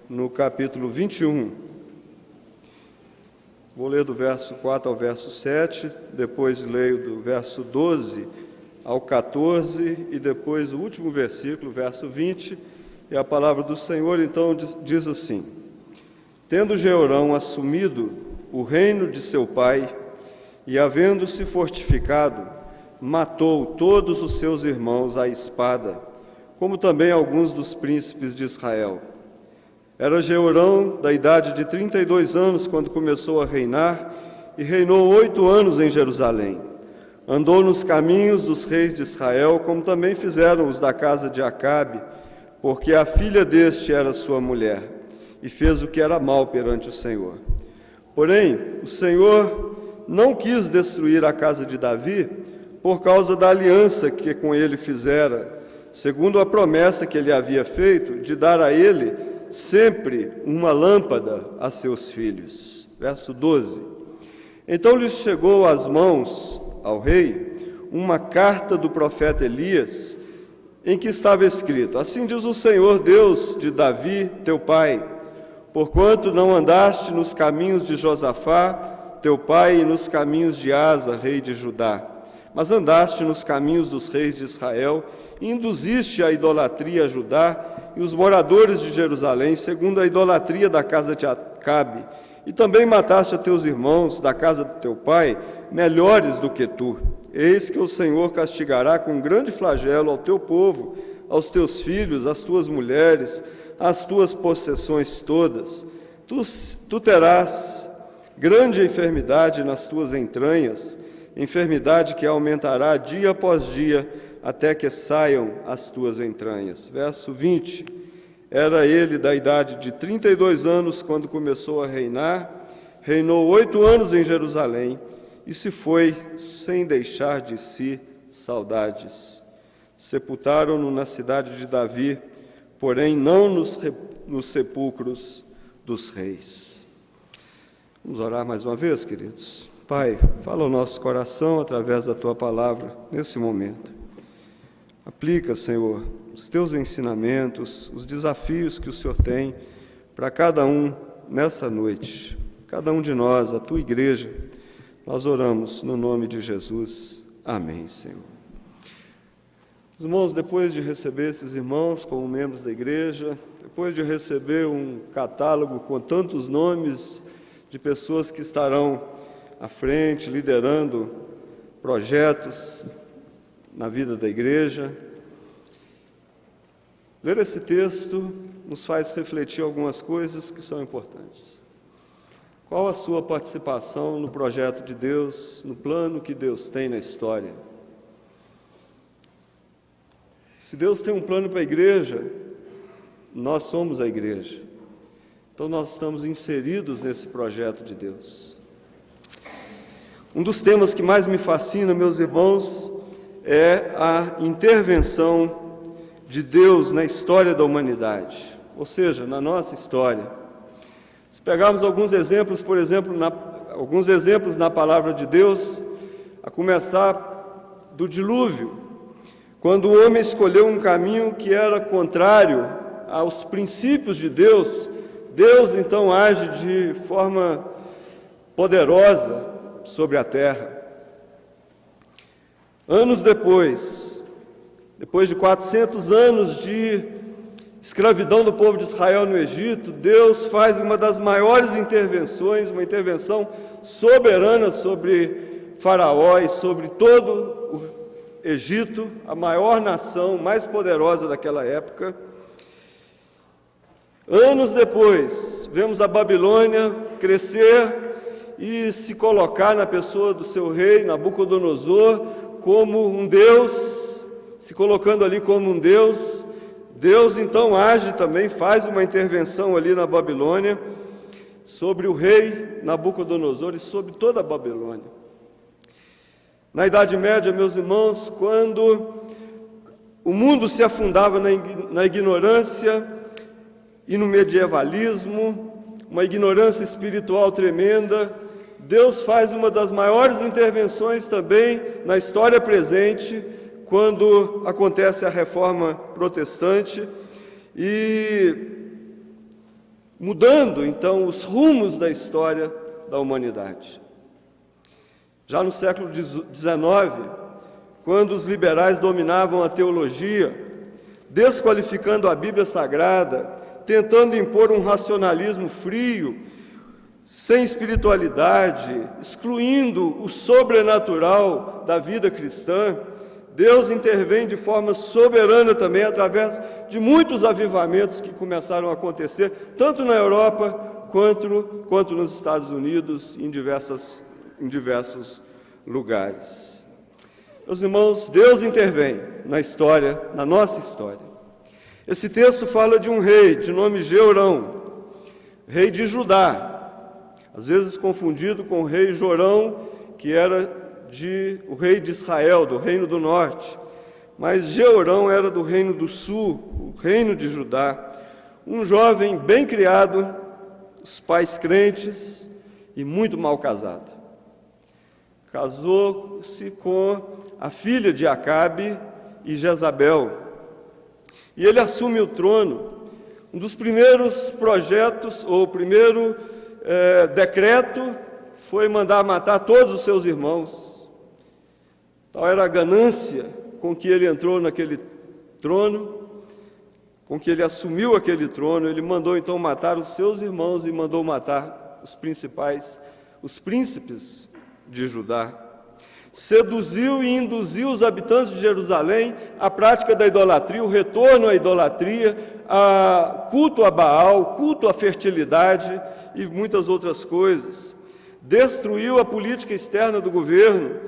no capítulo 21. Vou ler do verso 4 ao verso 7, depois leio do verso 12 ao 14 e depois o último versículo, verso 20, e a palavra do Senhor então diz assim: Tendo Jeorão assumido o reino de seu pai e havendo-se fortificado, matou todos os seus irmãos à espada, como também alguns dos príncipes de Israel. Era Jeorão da idade de 32 anos quando começou a reinar e reinou 8 anos em Jerusalém. Andou nos caminhos dos reis de Israel, como também fizeram os da casa de Acabe, porque a filha deste era sua mulher, e fez o que era mal perante o Senhor. Porém, o Senhor não quis destruir a casa de Davi por causa da aliança que com ele fizera, segundo a promessa que ele havia feito de dar a ele sempre uma lâmpada a seus filhos. Verso 12. Então lhes chegou às mãos, ao rei, uma carta do profeta Elias, em que estava escrito: Assim diz o Senhor Deus de Davi, teu pai, porquanto não andaste nos caminhos de Josafá, teu pai, e nos caminhos de Asa, rei de Judá, mas andaste nos caminhos dos reis de Israel, e induziste a idolatria a Judá e os moradores de Jerusalém, segundo a idolatria da casa de Acabe, e também mataste a teus irmãos da casa do teu pai, melhores do que tu. Eis que o Senhor castigará com grande flagelo ao teu povo, aos teus filhos, às tuas mulheres, às tuas possessões todas. Tu terás grande enfermidade nas tuas entranhas, enfermidade que aumentará dia após dia, até que saiam as tuas entranhas. Verso 20. Era ele da idade de 32 anos quando começou a reinar, reinou 8 anos em Jerusalém e se foi sem deixar de si saudades. Sepultaram-no na cidade de Davi, porém não nos sepulcros dos reis. Vamos orar mais uma vez, queridos? Pai, fala ao nosso coração através da Tua palavra nesse momento. Aplica, Senhor, os Teus ensinamentos, os desafios que o Senhor tem para cada um nessa noite. Cada um de nós, a Tua igreja, nós oramos no nome de Jesus. Amém, Senhor. Irmãos, depois de receber esses irmãos como membros da igreja, depois de receber um catálogo com tantos nomes de pessoas que estarão à frente, liderando projetos na vida da igreja. Ler esse texto nos faz refletir algumas coisas que são importantes. Qual a sua participação no projeto de Deus, no plano que Deus tem na história? Se Deus tem um plano para a igreja, nós somos a igreja. Então nós estamos inseridos nesse projeto de Deus. Um dos temas que mais me fascina, meus irmãos, é a intervenção de Deus na história da humanidade, ou seja, na nossa história. Se pegarmos alguns exemplos, por exemplo, alguns exemplos na palavra de Deus, a começar do dilúvio, quando o homem escolheu um caminho que era contrário aos princípios de Deus, Deus então age de forma poderosa sobre a terra. Anos depois de 400 anos de escravidão do povo de Israel no Egito, Deus faz uma das maiores intervenções, uma intervenção soberana sobre Faraó e sobre todo o Egito, a maior nação, mais poderosa daquela época. Anos depois, vemos a Babilônia crescer e se colocar na pessoa do seu rei, Nabucodonosor, como um Deus, se colocando ali como um Deus. Deus então age também, faz uma intervenção ali na Babilônia, sobre o rei Nabucodonosor e sobre toda a Babilônia. Na Idade Média, meus irmãos, quando o mundo se afundava na ignorância e no medievalismo, uma ignorância espiritual tremenda, Deus faz uma das maiores intervenções também na história presente, quando acontece a Reforma Protestante e mudando então os rumos da história da humanidade. Já no século XIX, quando os liberais dominavam a teologia, desqualificando a Bíblia Sagrada, tentando impor um racionalismo frio, sem espiritualidade, excluindo o sobrenatural da vida cristã, Deus intervém de forma soberana também, através de muitos avivamentos que começaram a acontecer, tanto na Europa quanto nos Estados Unidos, em diversos lugares. Meus irmãos, Deus intervém na história, na nossa história. Esse texto fala de um rei de nome Jeorão, rei de Judá, às vezes confundido com o rei Jorão, que era o rei de Israel, do reino do norte, mas Jeorão era do reino do sul, o reino de Judá, um jovem bem criado, os pais crentes e muito mal casado. Casou-se com a filha de Acabe e Jezabel, e ele assume o trono. Um dos primeiros projetos, ou o primeiro decreto, foi mandar matar todos os seus irmãos. Tal era a ganância com que ele entrou naquele trono, com que ele assumiu aquele trono. Ele mandou então matar os seus irmãos e mandou matar os príncipes de Judá. Seduziu e induziu os habitantes de Jerusalém à prática da idolatria, o retorno à idolatria, a culto a Baal, culto à fertilidade e muitas outras coisas. Destruiu a política externa do governo,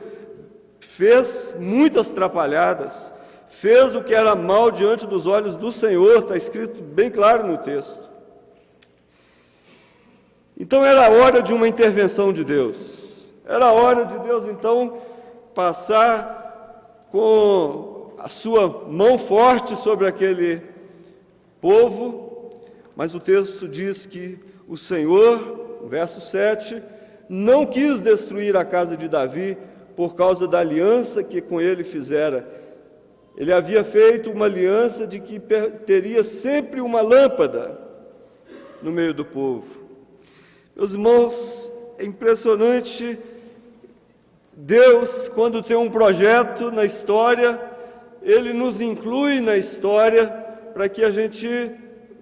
fez muitas trapalhadas, fez o que era mal diante dos olhos do Senhor, está escrito bem claro no texto. Então era a hora de uma intervenção de Deus, era a hora de Deus então passar com a sua mão forte sobre aquele povo, mas o texto diz que o Senhor, verso 7, não quis destruir a casa de Davi por causa da aliança que com ele fizera. Ele havia feito uma aliança de que teria sempre uma lâmpada no meio do povo. Meus irmãos, é impressionante. Deus, quando tem um projeto na história, Ele nos inclui na história para que a gente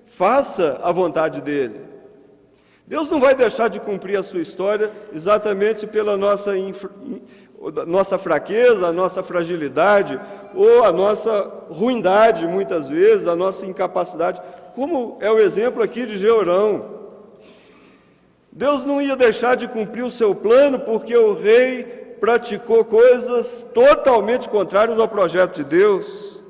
faça a vontade dEle. Deus não vai deixar de cumprir a sua história exatamente pela nossa nossa fraqueza, a nossa fragilidade, ou a nossa ruindade, muitas vezes, a nossa incapacidade, como é o exemplo aqui de Jeorão. Deus não ia deixar de cumprir o seu plano porque o rei praticou coisas totalmente contrárias ao projeto de Deus.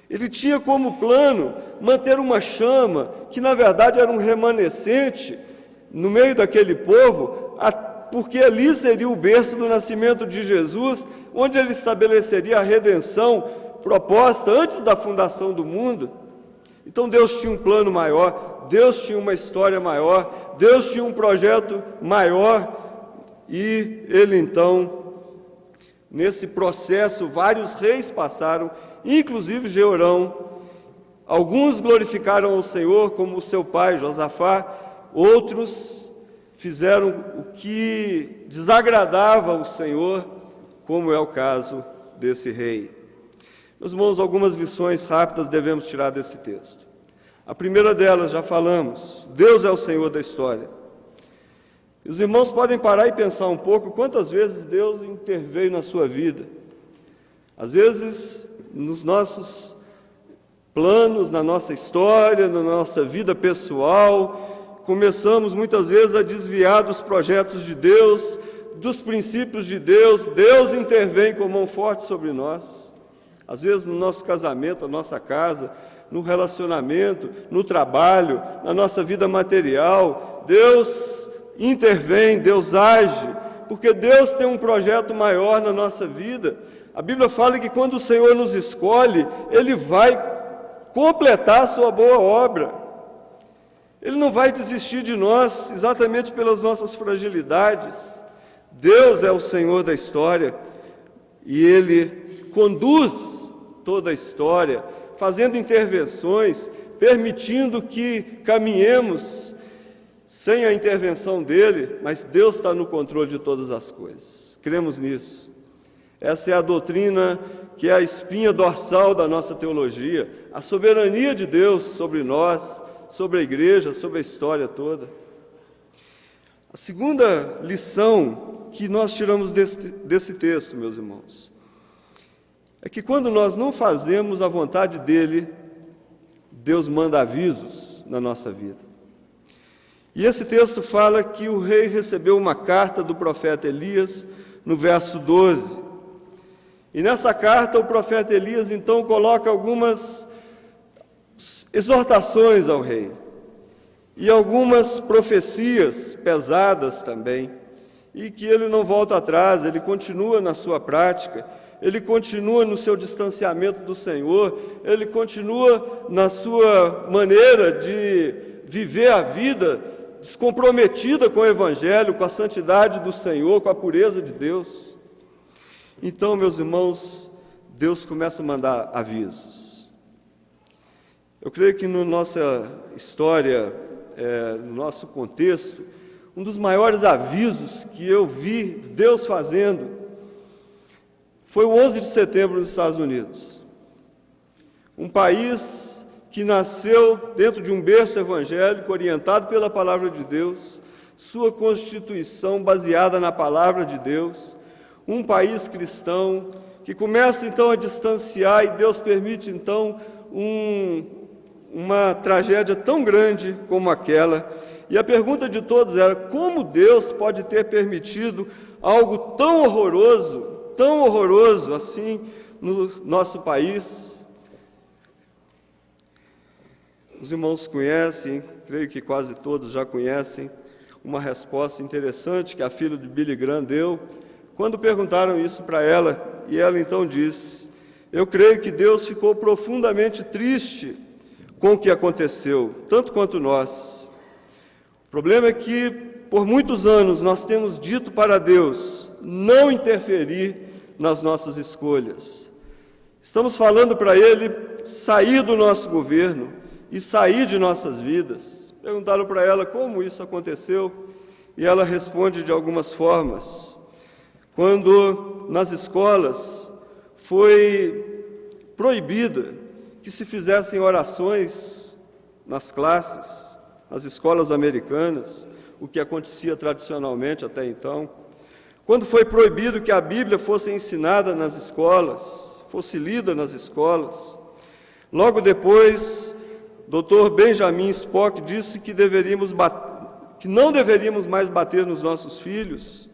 Ele tinha como plano manter uma chama, que na verdade era um remanescente no meio daquele povo, porque ali seria o berço do nascimento de Jesus, onde ele estabeleceria a redenção proposta antes da fundação do mundo. Então Deus tinha um plano maior, Deus tinha uma história maior, Deus tinha um projeto maior, e ele então, nesse processo, vários reis passaram, inclusive Jeorão. Alguns glorificaram ao Senhor, como o seu pai Josafá, outros fizeram o que desagradava ao Senhor, como é o caso desse rei. Meus irmãos, algumas lições rápidas devemos tirar desse texto. A primeira delas, já falamos, Deus é o Senhor da história. Os irmãos podem parar e pensar um pouco quantas vezes Deus interveio na sua vida. Às vezes, nos nossos planos, na nossa história, na nossa vida pessoal, começamos muitas vezes a desviar dos projetos de Deus, dos princípios de Deus. Deus intervém com mão forte sobre nós. Às vezes no nosso casamento, na nossa casa, no relacionamento, no trabalho, na nossa vida material, Deus intervém, Deus age, porque Deus tem um projeto maior na nossa vida. A Bíblia fala que quando o Senhor nos escolhe, Ele vai completar a sua boa obra. Ele não vai desistir de nós exatamente pelas nossas fragilidades. Deus é o Senhor da história e Ele conduz toda a história, fazendo intervenções, permitindo que caminhemos sem a intervenção dEle, mas Deus está no controle de todas as coisas. Cremos nisso. Essa é a doutrina que é a espinha dorsal da nossa teologia, a soberania de Deus sobre nós, sobre a igreja, sobre a história toda. A segunda lição que nós tiramos desse texto, meus irmãos, é que quando nós não fazemos a vontade dEle, Deus manda avisos na nossa vida. E esse texto fala que o rei recebeu uma carta do profeta Elias, no verso 12. E nessa carta o profeta Elias então coloca algumas exortações ao rei e algumas profecias pesadas também, e que ele não volta atrás, ele continua na sua prática, ele continua no seu distanciamento do Senhor, ele continua na sua maneira de viver a vida descomprometida com o Evangelho, com a santidade do Senhor, com a pureza de Deus. Então, meus irmãos, Deus começa a mandar avisos. Eu creio que na nossa história, no nosso contexto, um dos maiores avisos que eu vi Deus fazendo foi o 11 de setembro nos Estados Unidos. Um país que nasceu dentro de um berço evangélico, orientado pela palavra de Deus, sua constituição baseada na palavra de Deus, um país cristão que começa então a distanciar, e Deus permite então uma tragédia tão grande como aquela. E a pergunta de todos era: como Deus pode ter permitido algo tão horroroso assim no nosso país? Os irmãos conhecem, creio que quase todos já conhecem, uma resposta interessante que a filha de Billy Graham deu, quando perguntaram isso para ela, e ela então disse: eu creio que Deus ficou profundamente triste com o que aconteceu, tanto quanto nós. O problema é que, por muitos anos, nós temos dito para Deus não interferir nas nossas escolhas. Estamos falando para Ele sair do nosso governo e sair de nossas vidas. Perguntaram para ela como isso aconteceu, e ela responde de algumas formas. Quando nas escolas foi proibida que se fizessem orações nas classes, nas escolas americanas, o que acontecia tradicionalmente até então. quando foi proibido que a Bíblia fosse ensinada nas escolas, fosse lida nas escolas. Logo depois, Dr. Benjamin Spock disse que não deveríamos mais bater nos nossos filhos,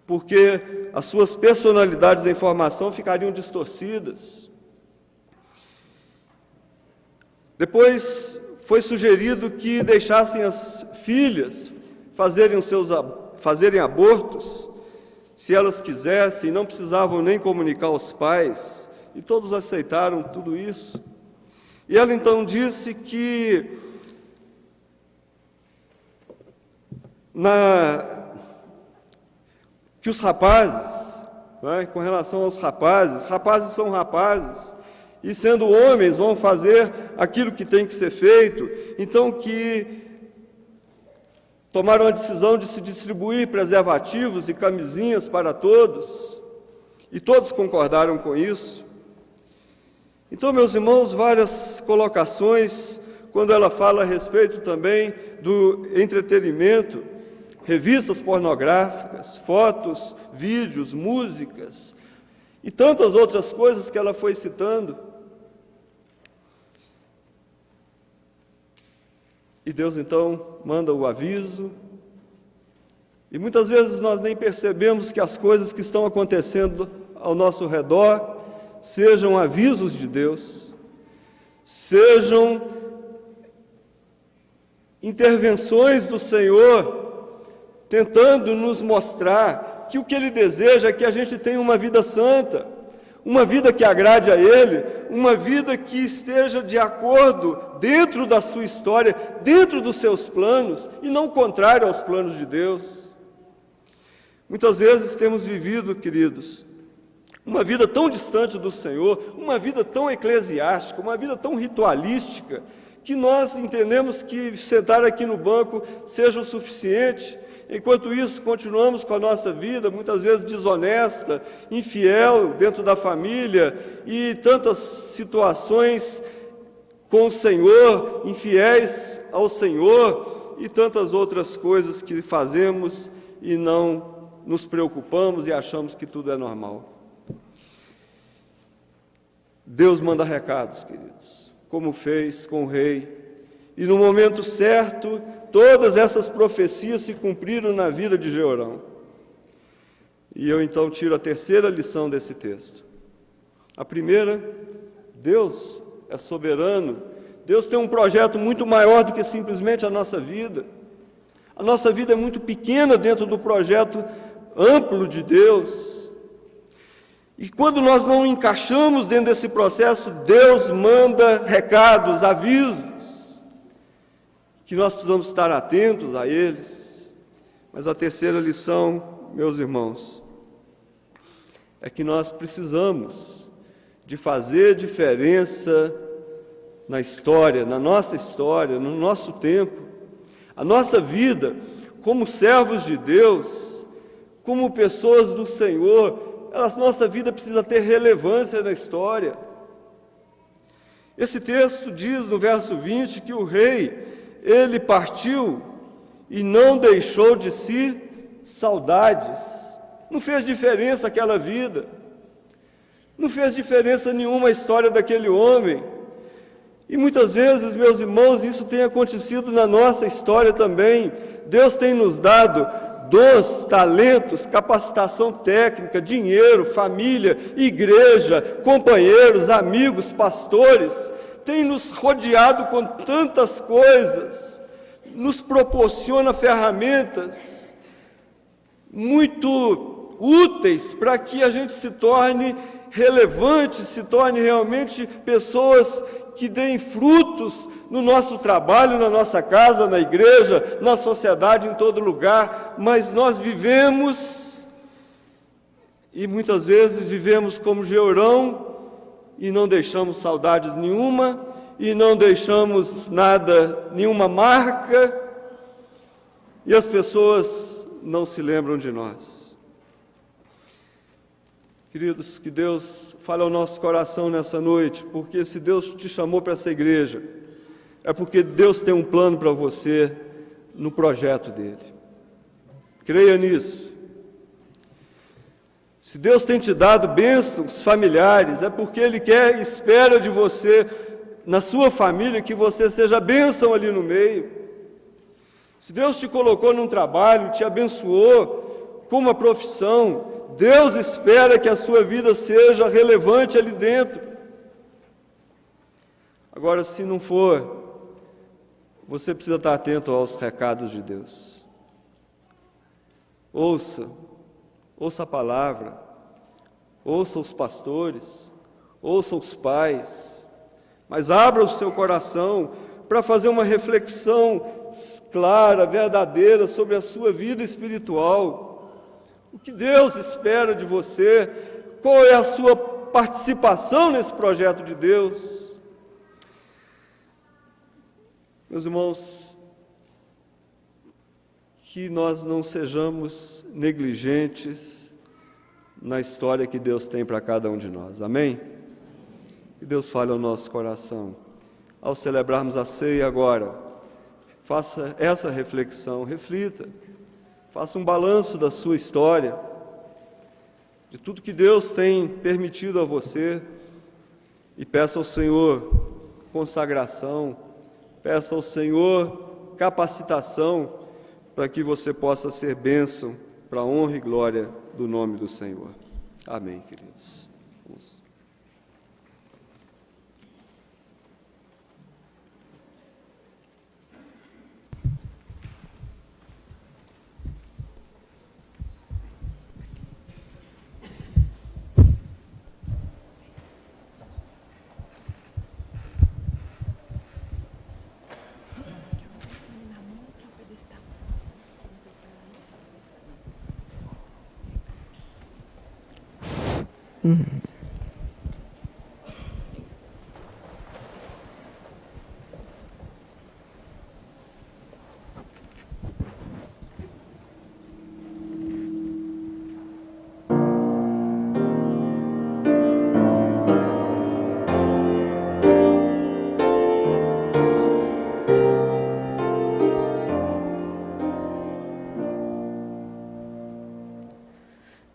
porque as suas personalidades em formação ficariam distorcidas. Depois foi sugerido que deixassem as filhas fazerem abortos, se elas quisessem, não precisavam nem comunicar aos pais, e todos aceitaram tudo isso. E ela então disse que os rapazes, com relação aos rapazes são rapazes, e sendo homens vão fazer aquilo que tem que ser feito, então que tomaram a decisão de se distribuir preservativos e camisinhas para todos, e todos concordaram com isso. Então, meus irmãos, várias colocações, quando ela fala a respeito também do entretenimento, revistas pornográficas, fotos, vídeos, músicas e tantas outras coisas que ela foi citando. E Deus então manda o aviso, e muitas vezes nós nem percebemos que as coisas que estão acontecendo ao nosso redor sejam avisos de Deus, sejam intervenções do Senhor, tentando nos mostrar que o que Ele deseja é que a gente tenha uma vida santa, uma vida que agrade a Ele, uma vida que esteja de acordo dentro da sua história, dentro dos seus planos, e não contrário aos planos de Deus. Muitas vezes temos vivido, queridos, uma vida tão distante do Senhor, uma vida tão eclesiástica, uma vida tão ritualística, que nós entendemos que sentar aqui no banco seja o suficiente. Enquanto isso, continuamos com a nossa vida, muitas vezes desonesta, infiel dentro da família, e tantas situações com o Senhor, infiéis ao Senhor, e tantas outras coisas que fazemos e não nos preocupamos e achamos que tudo é normal. Deus manda recados, queridos, como fez com o rei, e no momento certo, todas essas profecias se cumpriram na vida de Jeorão. E eu então tiro a terceira lição desse texto. A primeira, Deus é soberano, Deus tem um projeto muito maior do que simplesmente a nossa vida. A nossa vida é muito pequena dentro do projeto amplo de Deus. E quando nós não encaixamos dentro desse processo, Deus manda recados, avisos, que nós precisamos estar atentos a eles. Mas a terceira lição, meus irmãos, é que nós precisamos de fazer diferença na história, na nossa história, no nosso tempo. A nossa vida, como servos de Deus, como pessoas do Senhor, a nossa vida precisa ter relevância na história. Esse texto diz no verso 20 que o rei, ele partiu e não deixou de si saudades. Não fez diferença aquela vida, não fez diferença nenhuma a história daquele homem. E muitas vezes, meus irmãos, isso tem acontecido na nossa história também. Deus tem nos dado dons, talentos, capacitação técnica, dinheiro, família, igreja, companheiros, amigos, pastores, tem nos rodeado com tantas coisas, nos proporciona ferramentas muito úteis para que a gente se torne relevante, se torne realmente pessoas que deem frutos no nosso trabalho, na nossa casa, na igreja, na sociedade, em todo lugar, mas nós vivemos, e muitas vezes vivemos como Jeorão, e não deixamos saudades nenhuma, e não deixamos nada, nenhuma marca, e as pessoas não se lembram de nós. Queridos, que Deus fale ao nosso coração nessa noite, porque se Deus te chamou para essa igreja, é porque Deus tem um plano para você no projeto dele. Creia nisso. Se Deus tem te dado bênçãos familiares, é porque Ele quer e espera de você, na sua família, que você seja bênção ali no meio. Se Deus te colocou num trabalho, te abençoou com uma profissão, Deus espera que a sua vida seja relevante ali dentro. Agora, se não for, você precisa estar atento aos recados de Deus. Ouça a palavra, ouça os pastores, ouça os pais, mas abra o seu coração para fazer uma reflexão clara, verdadeira sobre a sua vida espiritual. O que Deus espera de você? Qual é a sua participação nesse projeto de Deus? Meus irmãos, que nós não sejamos negligentes na história que Deus tem para cada um de nós, amém? Que Deus fale ao nosso coração. Ao celebrarmos a ceia agora, faça essa reflexão, reflita, faça um balanço da sua história, de tudo que Deus tem permitido a você, e peça ao Senhor consagração, peça ao Senhor capacitação, para que você possa ser bênção para a honra e glória do nome do Senhor. Amém, queridos.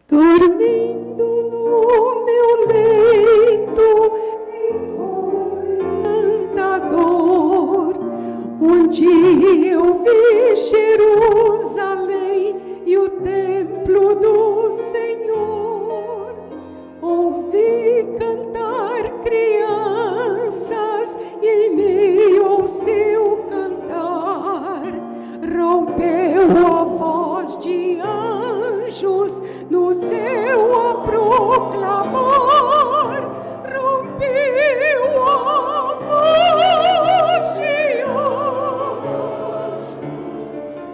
Dormindo no meu leito, encantador, onde eu vi Jerusalém e o templo do Senhor. Ouvi cantar crianças e em meio ao seu cantar rompeu a voz de anjos no céu a proclamar, rompeu a voz de anjos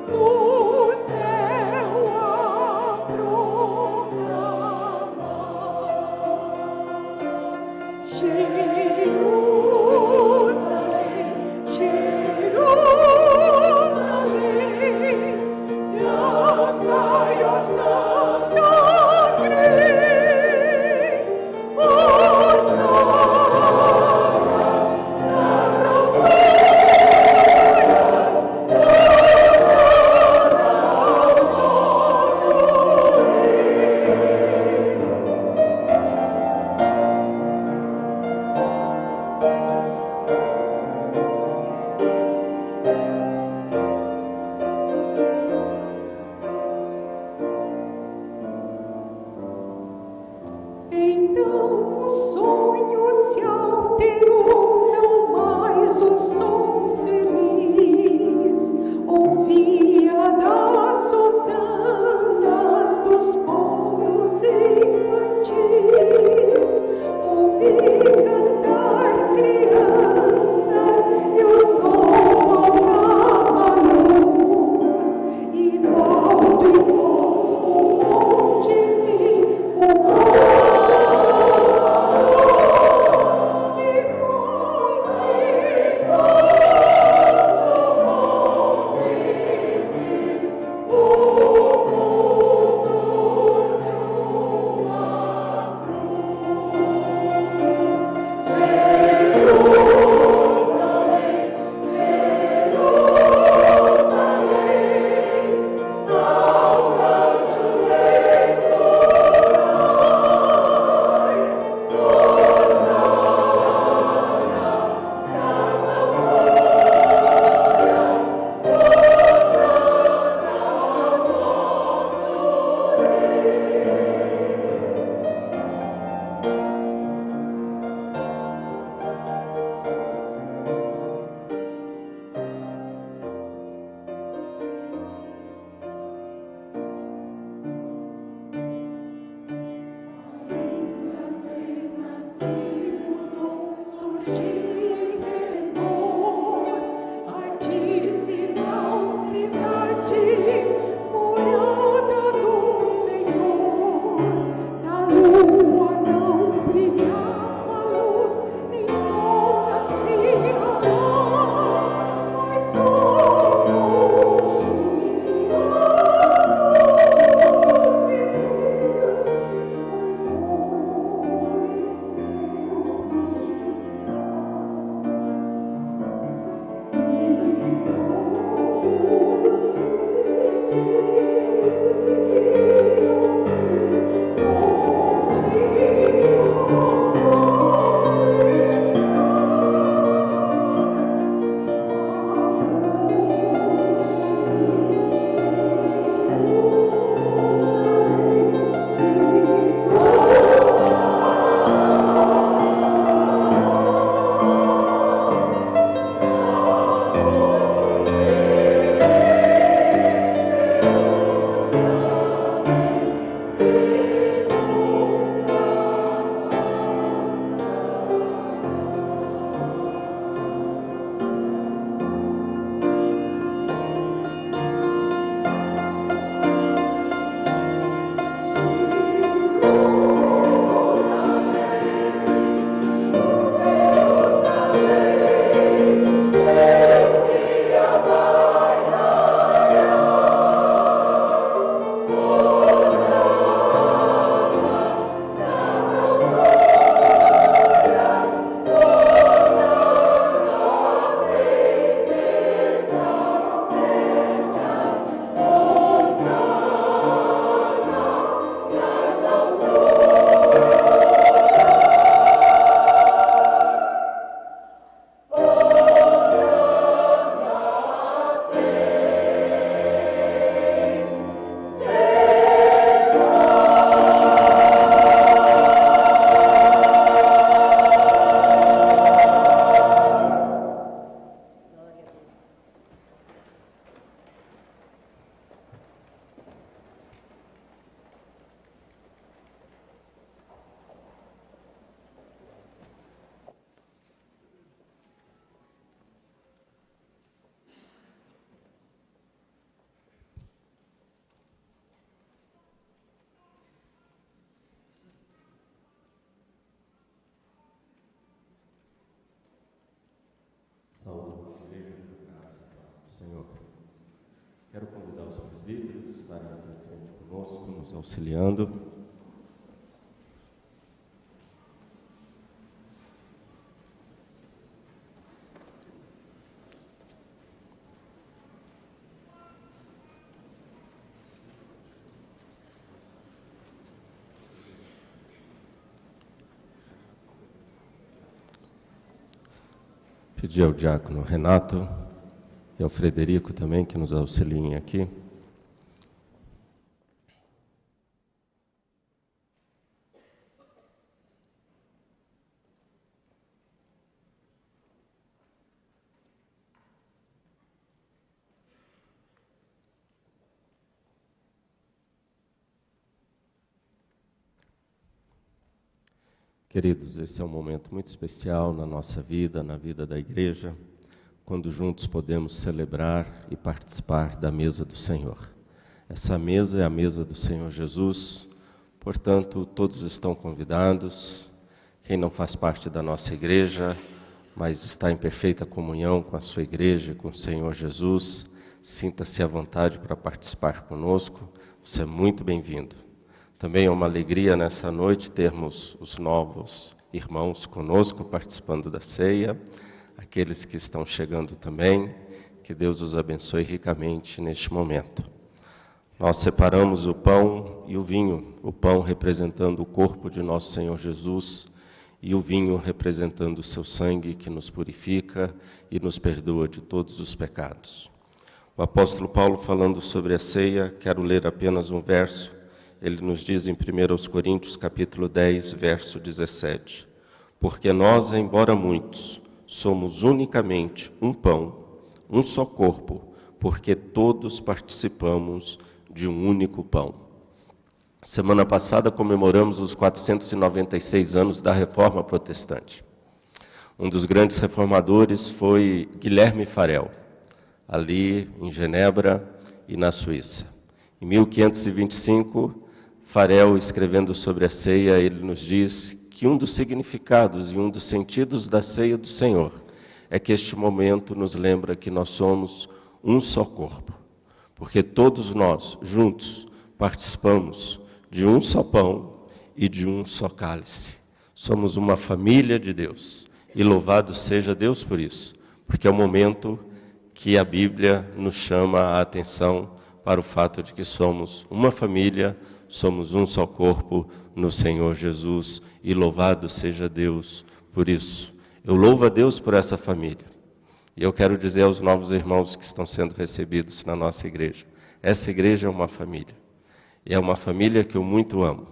no céu a proclamar. Jerusalém, Jerusalém, cantai, ó Santa Crei, Hosana nas alturas, Hosana ao nosso Então o sonho se alterou, não mais o som feliz. Ouvia das hosanas dos coros infantis. Ouvi cantar crianças e o sol faltava luz. E no alto e bosco onde vi o voo Saúde, igreja, graça e paz do Senhor. Quero convidar os presbíteros a estarem aqui à frente conosco, nos auxiliando. Pedir ao diácono Renato e ao Frederico também que nos auxiliem aqui. Queridos, esse é um momento muito especial na nossa vida, na vida da igreja, quando juntos podemos celebrar e participar da mesa do Senhor. Essa mesa é a mesa do Senhor Jesus, portanto, todos estão convidados. Quem não faz parte da nossa igreja, mas está em perfeita comunhão com a sua igreja, com o Senhor Jesus, sinta-se à vontade para participar conosco, você é muito bem-vindo. Também é uma alegria nessa noite termos os novos irmãos conosco participando da ceia, aqueles que estão chegando também, que Deus os abençoe ricamente neste momento. Nós separamos o pão e o vinho, o pão representando o corpo de nosso Senhor Jesus e o vinho representando o seu sangue que nos purifica e nos perdoa de todos os pecados. O apóstolo Paulo, falando sobre a ceia, quero ler apenas um verso. Ele nos diz em 1 Coríntios, capítulo 10, verso 17. Porque nós, embora muitos, somos unicamente um pão, um só corpo, porque todos participamos de um único pão. Semana passada comemoramos os 496 anos da Reforma Protestante. Um dos grandes reformadores foi Guilherme Farel, ali em Genebra e na Suíça. Em 1525, Farel, escrevendo sobre a ceia, ele nos diz que um dos significados e um dos sentidos da ceia do Senhor é que este momento nos lembra que nós somos um só corpo, porque todos nós, juntos, participamos de um só pão e de um só cálice. Somos uma família de Deus, e louvado seja Deus por isso, porque é o momento que a Bíblia nos chama a atenção para o fato de que somos uma família, somos um só corpo no Senhor Jesus, e louvado seja Deus por isso. Eu louvo a Deus por essa família. E eu quero dizer aos novos irmãos que estão sendo recebidos na nossa igreja, essa igreja é uma família. E é uma família que eu muito amo.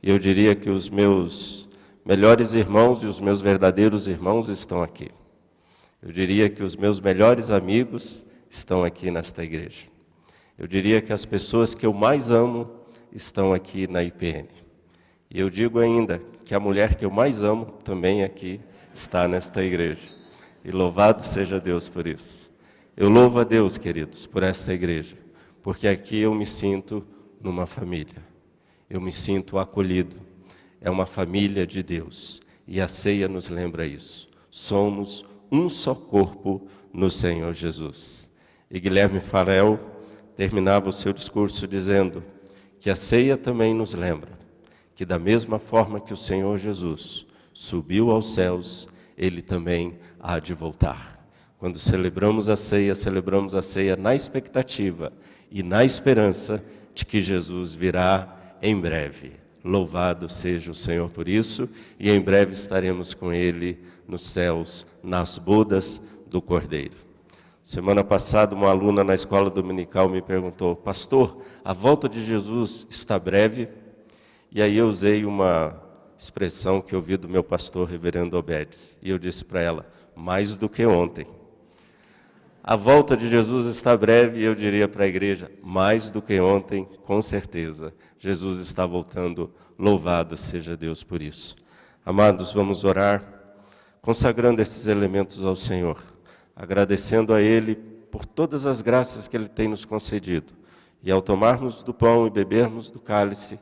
E eu diria que os meus melhores irmãos e os meus verdadeiros irmãos estão aqui. Eu diria que os meus melhores amigos estão aqui nesta igreja. Eu diria que as pessoas que eu mais amo estão aqui na IPN. E eu digo ainda que a mulher que eu mais amo também aqui está nesta igreja. E louvado seja Deus por isso. Eu louvo a Deus, queridos, por esta igreja, porque aqui eu me sinto numa família. Eu me sinto acolhido. É uma família de Deus. E a ceia nos lembra isso. Somos um só corpo no Senhor Jesus. E Guilherme Farel terminava o seu discurso dizendo que a ceia também nos lembra que da mesma forma que o Senhor Jesus subiu aos céus, Ele também há de voltar. Quando celebramos a ceia na expectativa e na esperança de que Jesus virá em breve. Louvado seja o Senhor por isso, e em breve estaremos com Ele nos céus, nas bodas do Cordeiro. Semana passada, uma aluna na escola dominical me perguntou: pastor, a volta de Jesus está breve? E aí eu usei uma expressão que eu ouvi do meu pastor, reverendo Obedes, e eu disse para ela: mais do que ontem. A volta de Jesus está breve, e eu diria para a igreja, mais do que ontem, com certeza. Jesus está voltando, louvado seja Deus por isso. Amados, vamos orar, consagrando esses elementos ao Senhor, agradecendo a Ele por todas as graças que Ele tem nos concedido. E ao tomarmos do pão e bebermos do cálice,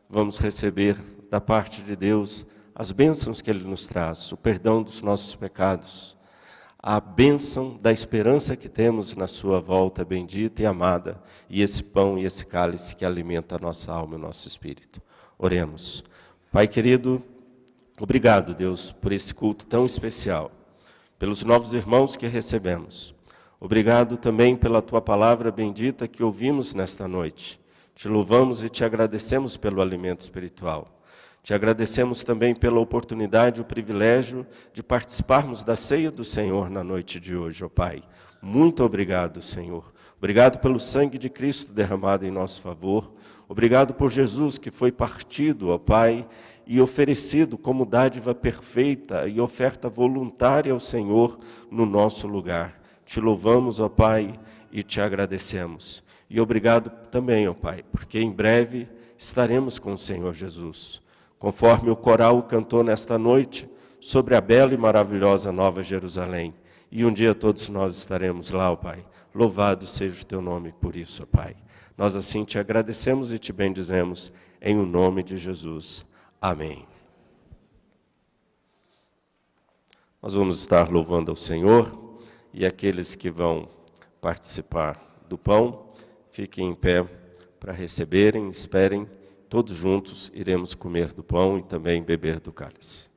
vamos receber da parte de Deus as bênçãos que Ele nos traz, o perdão dos nossos pecados, a bênção da esperança que temos na sua volta bendita e amada, e esse pão e esse cálice que alimenta a nossa alma e o nosso espírito. Oremos. Pai querido, obrigado, Deus, por esse culto tão especial, pelos novos irmãos que recebemos. Obrigado também pela Tua palavra bendita que ouvimos nesta noite. Te louvamos e te agradecemos pelo alimento espiritual. Te agradecemos também pela oportunidade e o privilégio de participarmos da ceia do Senhor na noite de hoje, ó Pai. Muito obrigado, Senhor. Obrigado pelo sangue de Cristo derramado em nosso favor. Obrigado por Jesus que foi partido, ó Pai, e oferecido como dádiva perfeita e oferta voluntária ao Senhor no nosso lugar. Te louvamos, ó Pai, e te agradecemos. E obrigado também, ó Pai, porque em breve estaremos com o Senhor Jesus. Conforme o coral cantou nesta noite, sobre a bela e maravilhosa Nova Jerusalém. E um dia todos nós estaremos lá, ó Pai. Louvado seja o Teu nome por isso, ó Pai. Nós assim te agradecemos e te bendizemos, em o nome de Jesus. Amém. Nós vamos estar louvando ao Senhor, e aqueles que vão participar do pão, fiquem em pé para receberem, esperem. Todos juntos iremos comer do pão e também beber do cálice.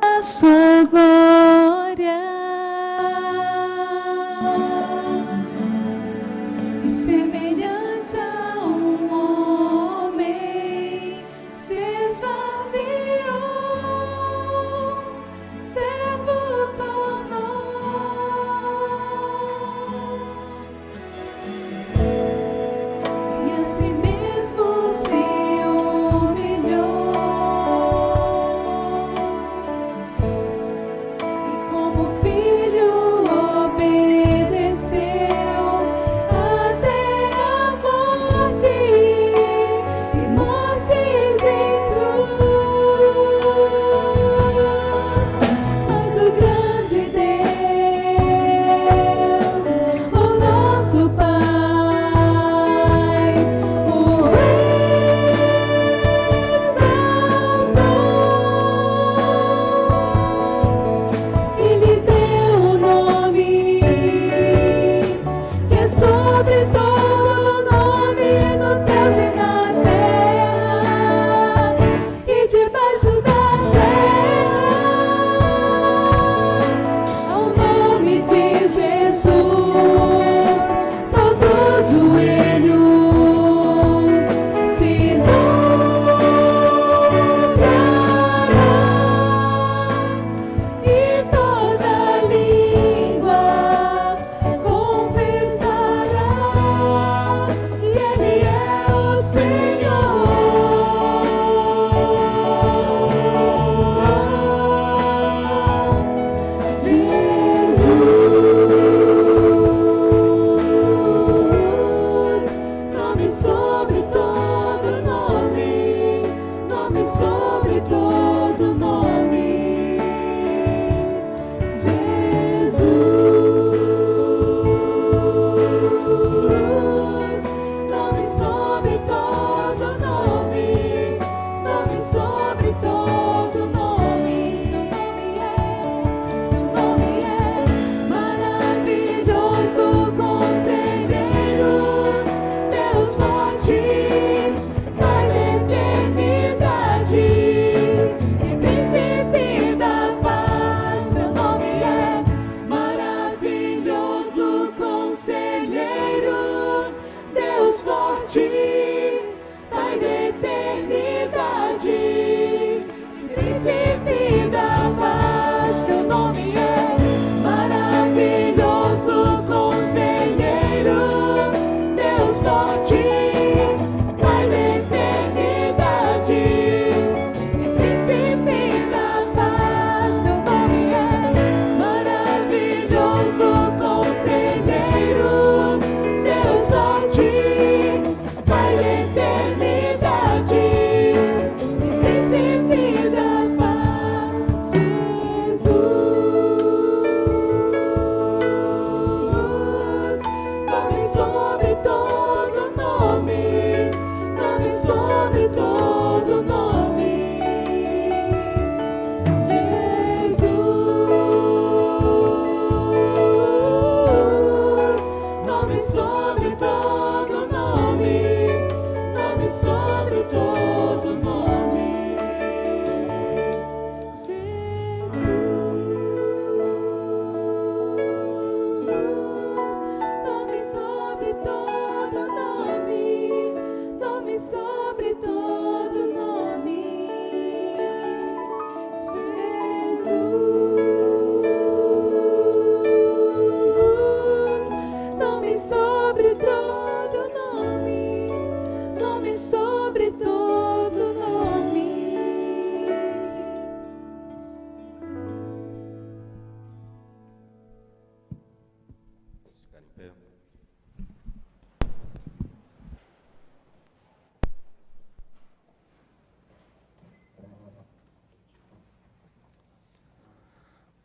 A sua glória e semelhante a homem se esvaziou, servo tornou e a si mesmo se humilhou. Como filho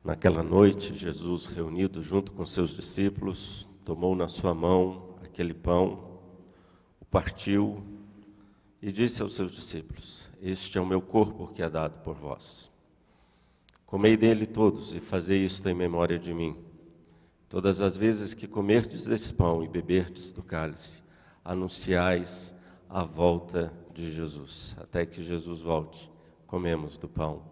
Naquela noite, Jesus, reunido junto com seus discípulos, tomou na sua mão aquele pão, o partiu e disse aos seus discípulos: este é o meu corpo que é dado por vós. Comei dele todos e fazei isto em memória de mim. Todas as vezes que comerdes desse pão e beberdes do cálice, anunciais a volta de Jesus. Até que Jesus volte, comemos do pão.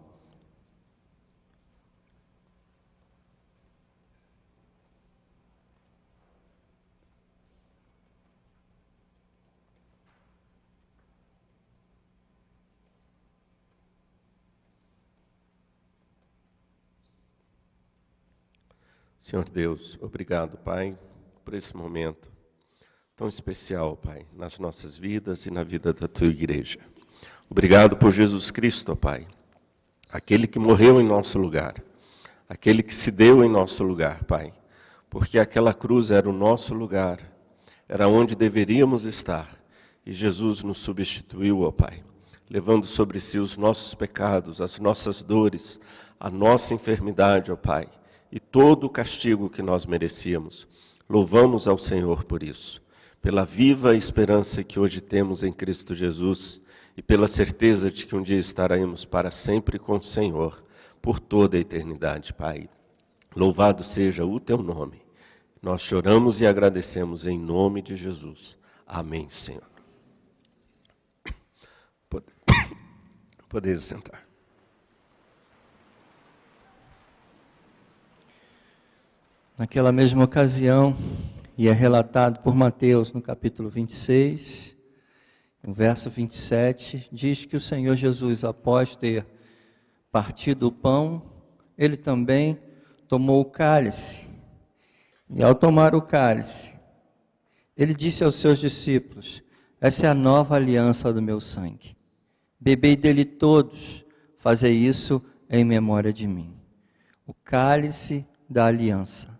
Senhor Deus, obrigado, Pai, por esse momento tão especial, Pai, nas nossas vidas e na vida da Tua Igreja. Obrigado por Jesus Cristo, Pai, aquele que morreu em nosso lugar, aquele que se deu em nosso lugar, Pai, porque aquela cruz era o nosso lugar, era onde deveríamos estar, e Jesus nos substituiu, ó Pai, levando sobre si os nossos pecados, as nossas dores, a nossa enfermidade, ó Pai, e todo o castigo que nós merecíamos. Louvamos ao Senhor por isso, pela viva esperança que hoje temos em Cristo Jesus e pela certeza de que um dia estaremos para sempre com o Senhor, por toda a eternidade, Pai. Louvado seja o Teu nome. Nós choramos e agradecemos em nome de Jesus. Amém, Senhor. Podeis sentar. Naquela mesma ocasião, e é relatado por Mateus no capítulo 26, no verso 27, diz que o Senhor Jesus, após ter partido o pão, ele também tomou o cálice. E ao tomar o cálice, ele disse aos seus discípulos: essa é a nova aliança do meu sangue. Bebei dele todos, fazei isso em memória de mim. O cálice da aliança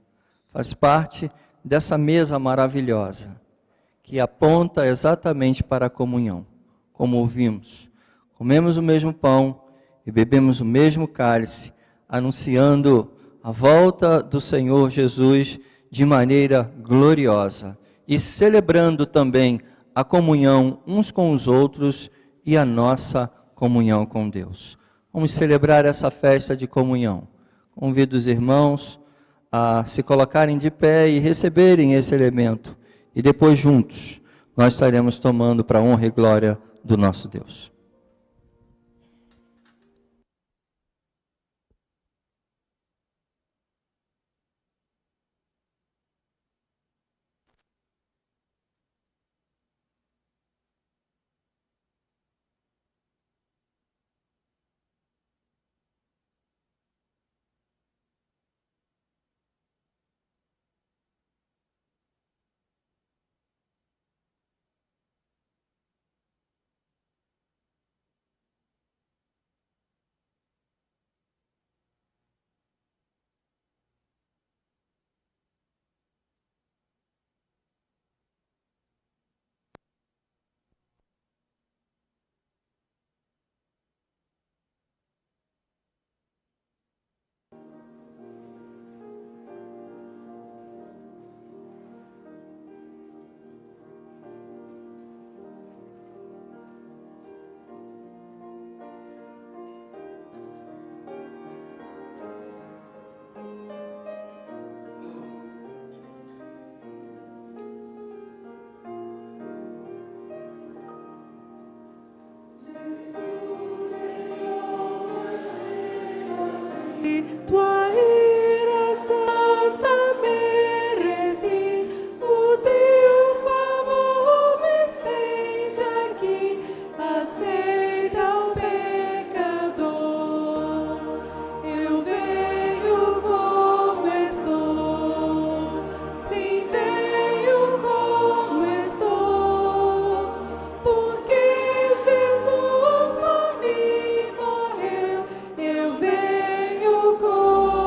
faz parte dessa mesa maravilhosa, que aponta exatamente para a comunhão. Como ouvimos, comemos o mesmo pão e bebemos o mesmo cálice, anunciando a volta do Senhor Jesus de maneira gloriosa e celebrando também a comunhão uns com os outros e a nossa comunhão com Deus. Vamos celebrar essa festa de comunhão. Convido os irmãos a se colocarem de pé e receberem esse elemento. E depois juntos nós estaremos tomando para a honra e glória do nosso Deus. Tua ira santa mereci, o teu favor me estende aqui, aceita o pecador. Eu venho como estou, sim, venho como estou, porque Jesus por mim morreu. Eu venho como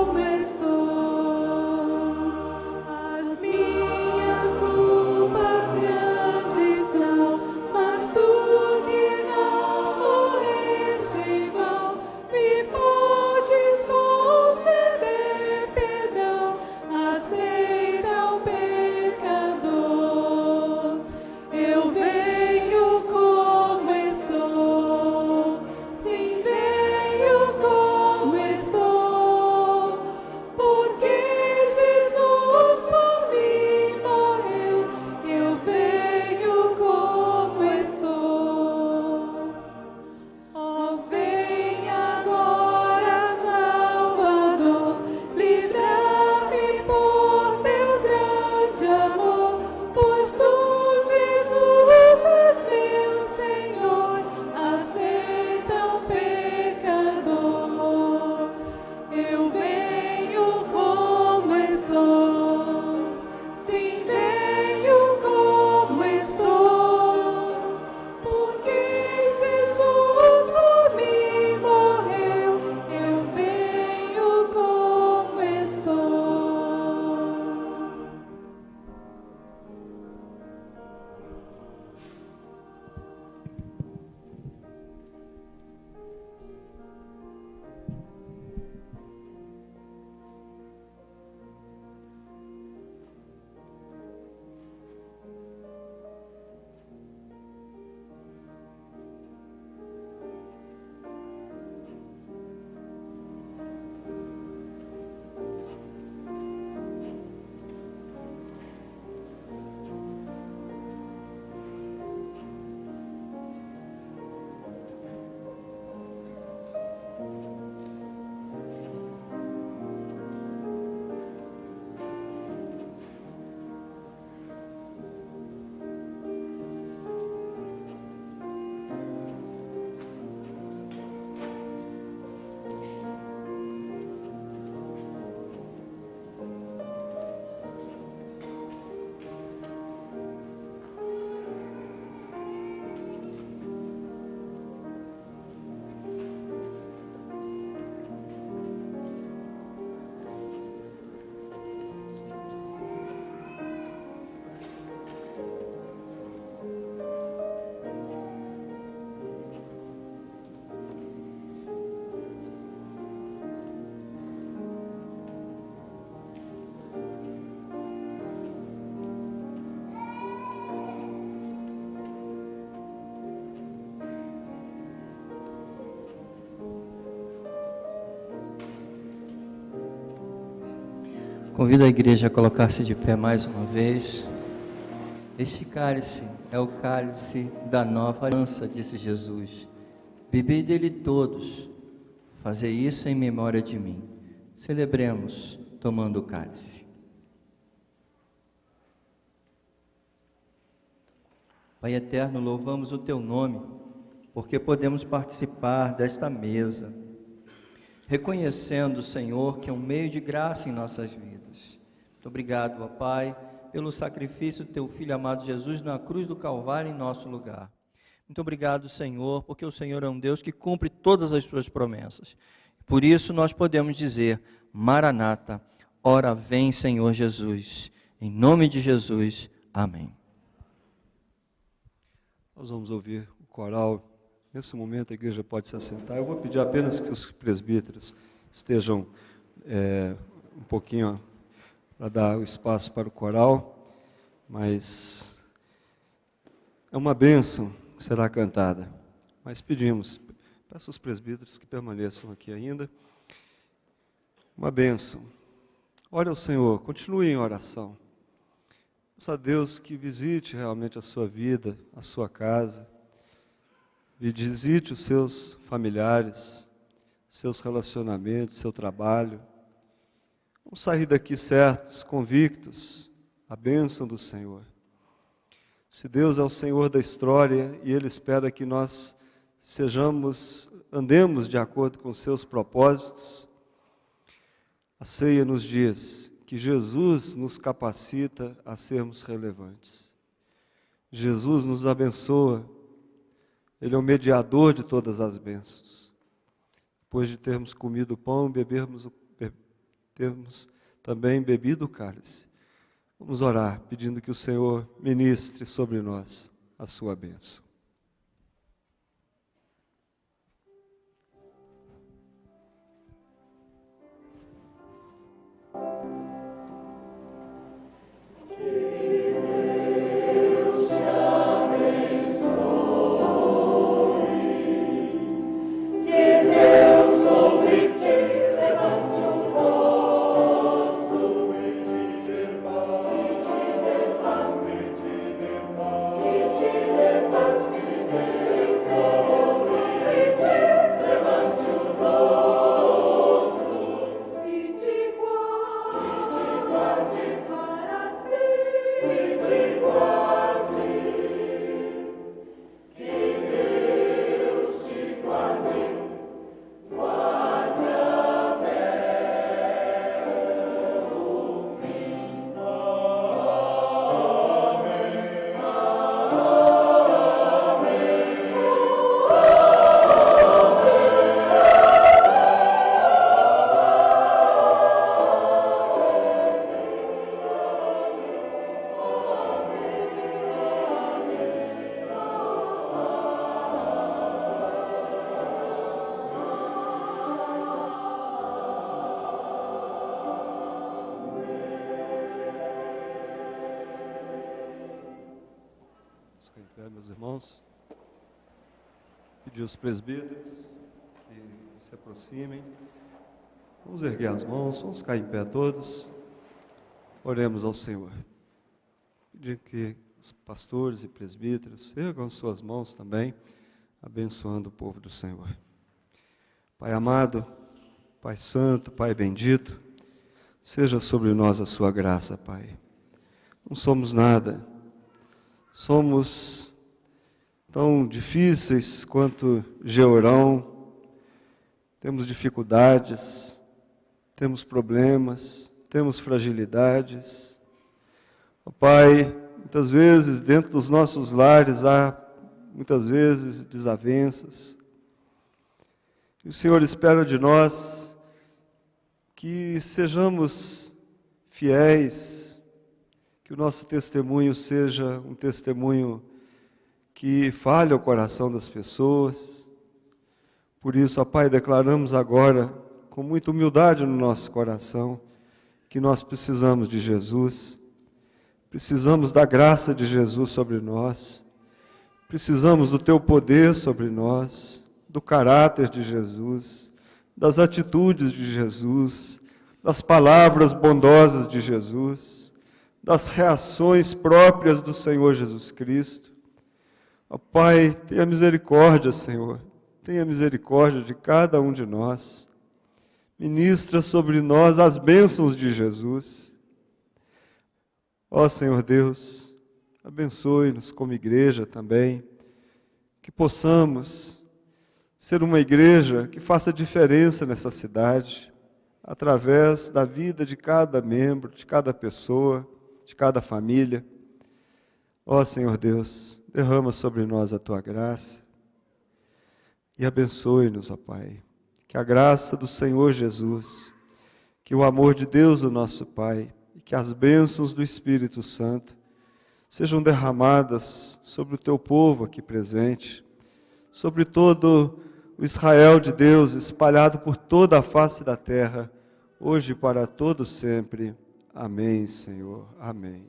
Convido a igreja a colocar-se de pé mais uma vez. Este cálice é o cálice da nova aliança, disse Jesus. Bebei dele todos, fazei isso em memória de mim. Celebremos tomando o cálice. Pai eterno, louvamos o teu nome, porque podemos participar desta mesa, reconhecendo, Senhor, que é um meio de graça em nossas vidas. Muito obrigado, ó Pai, pelo sacrifício do teu Filho amado Jesus na cruz do Calvário em nosso lugar. Muito obrigado, Senhor, porque o Senhor é um Deus que cumpre todas as suas promessas. Por isso nós podemos dizer, Maranata, ora vem, Senhor Jesus. Em nome de Jesus, amém. Nós vamos ouvir o coral. Nesse momento a igreja pode se assentar. Eu vou pedir apenas que os presbíteros estejam um pouquinho para dar o espaço para o coral, mas é uma bênção que será cantada. Mas peço aos presbíteros que permaneçam aqui ainda. Uma bênção. Ore ao Senhor, continue em oração. Peça a Deus que visite realmente a sua vida, a sua casa, e visite os seus familiares, seus relacionamentos, seu trabalho. Vamos sair daqui certos, convictos, a bênção do Senhor. Se Deus é o Senhor da história e Ele espera que nós andemos de acordo com os seus propósitos, a ceia nos diz que Jesus nos capacita a sermos relevantes. Jesus nos abençoa, Ele é o mediador de todas as bênçãos. Depois de termos comido o pão, termos também bebido o cálice. Vamos orar, pedindo que o Senhor ministre sobre nós a sua bênção. Meus irmãos, pedir aos presbíteros que se aproximem, vamos erguer as mãos, vamos ficar em pé todos, oremos ao Senhor. Pedir que os pastores e presbíteros ergam suas mãos também, abençoando o povo do Senhor. Pai amado, Pai santo, Pai bendito, seja sobre nós a sua graça, Pai. Não somos nada, somos tão difíceis quanto Georão, temos dificuldades, temos problemas, temos fragilidades. Ó Pai, muitas vezes dentro dos nossos lares há muitas vezes desavenças. E o Senhor espera de nós que sejamos fiéis, que o nosso testemunho seja um testemunho que fale ao coração das pessoas. Por isso, ó Pai, declaramos agora, com muita humildade no nosso coração, que nós precisamos de Jesus, precisamos da graça de Jesus sobre nós, precisamos do Teu poder sobre nós, do caráter de Jesus, das atitudes de Jesus, das palavras bondosas de Jesus, das reações próprias do Senhor Jesus Cristo. Ó Pai, tenha misericórdia, Senhor, tenha misericórdia de cada um de nós. Ministra sobre nós as bênçãos de Jesus. Ó Senhor Deus, abençoe-nos como igreja também, que possamos ser uma igreja que faça diferença nessa cidade, através da vida de cada membro, de cada pessoa, de cada família. Ó Senhor Deus, derrama sobre nós a Tua graça e abençoe-nos, ó Pai. Que a graça do Senhor Jesus, que o amor de Deus, o nosso Pai, e que as bênçãos do Espírito Santo sejam derramadas sobre o Teu povo aqui presente, sobre todo o Israel de Deus espalhado por toda a face da terra, hoje e para todo sempre. Amém, Senhor. Amém.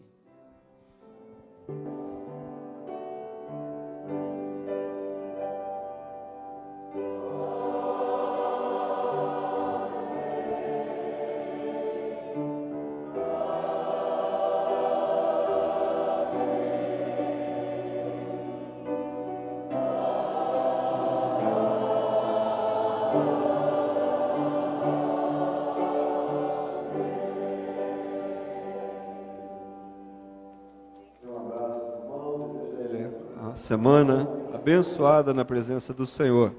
Semana abençoada na presença do Senhor.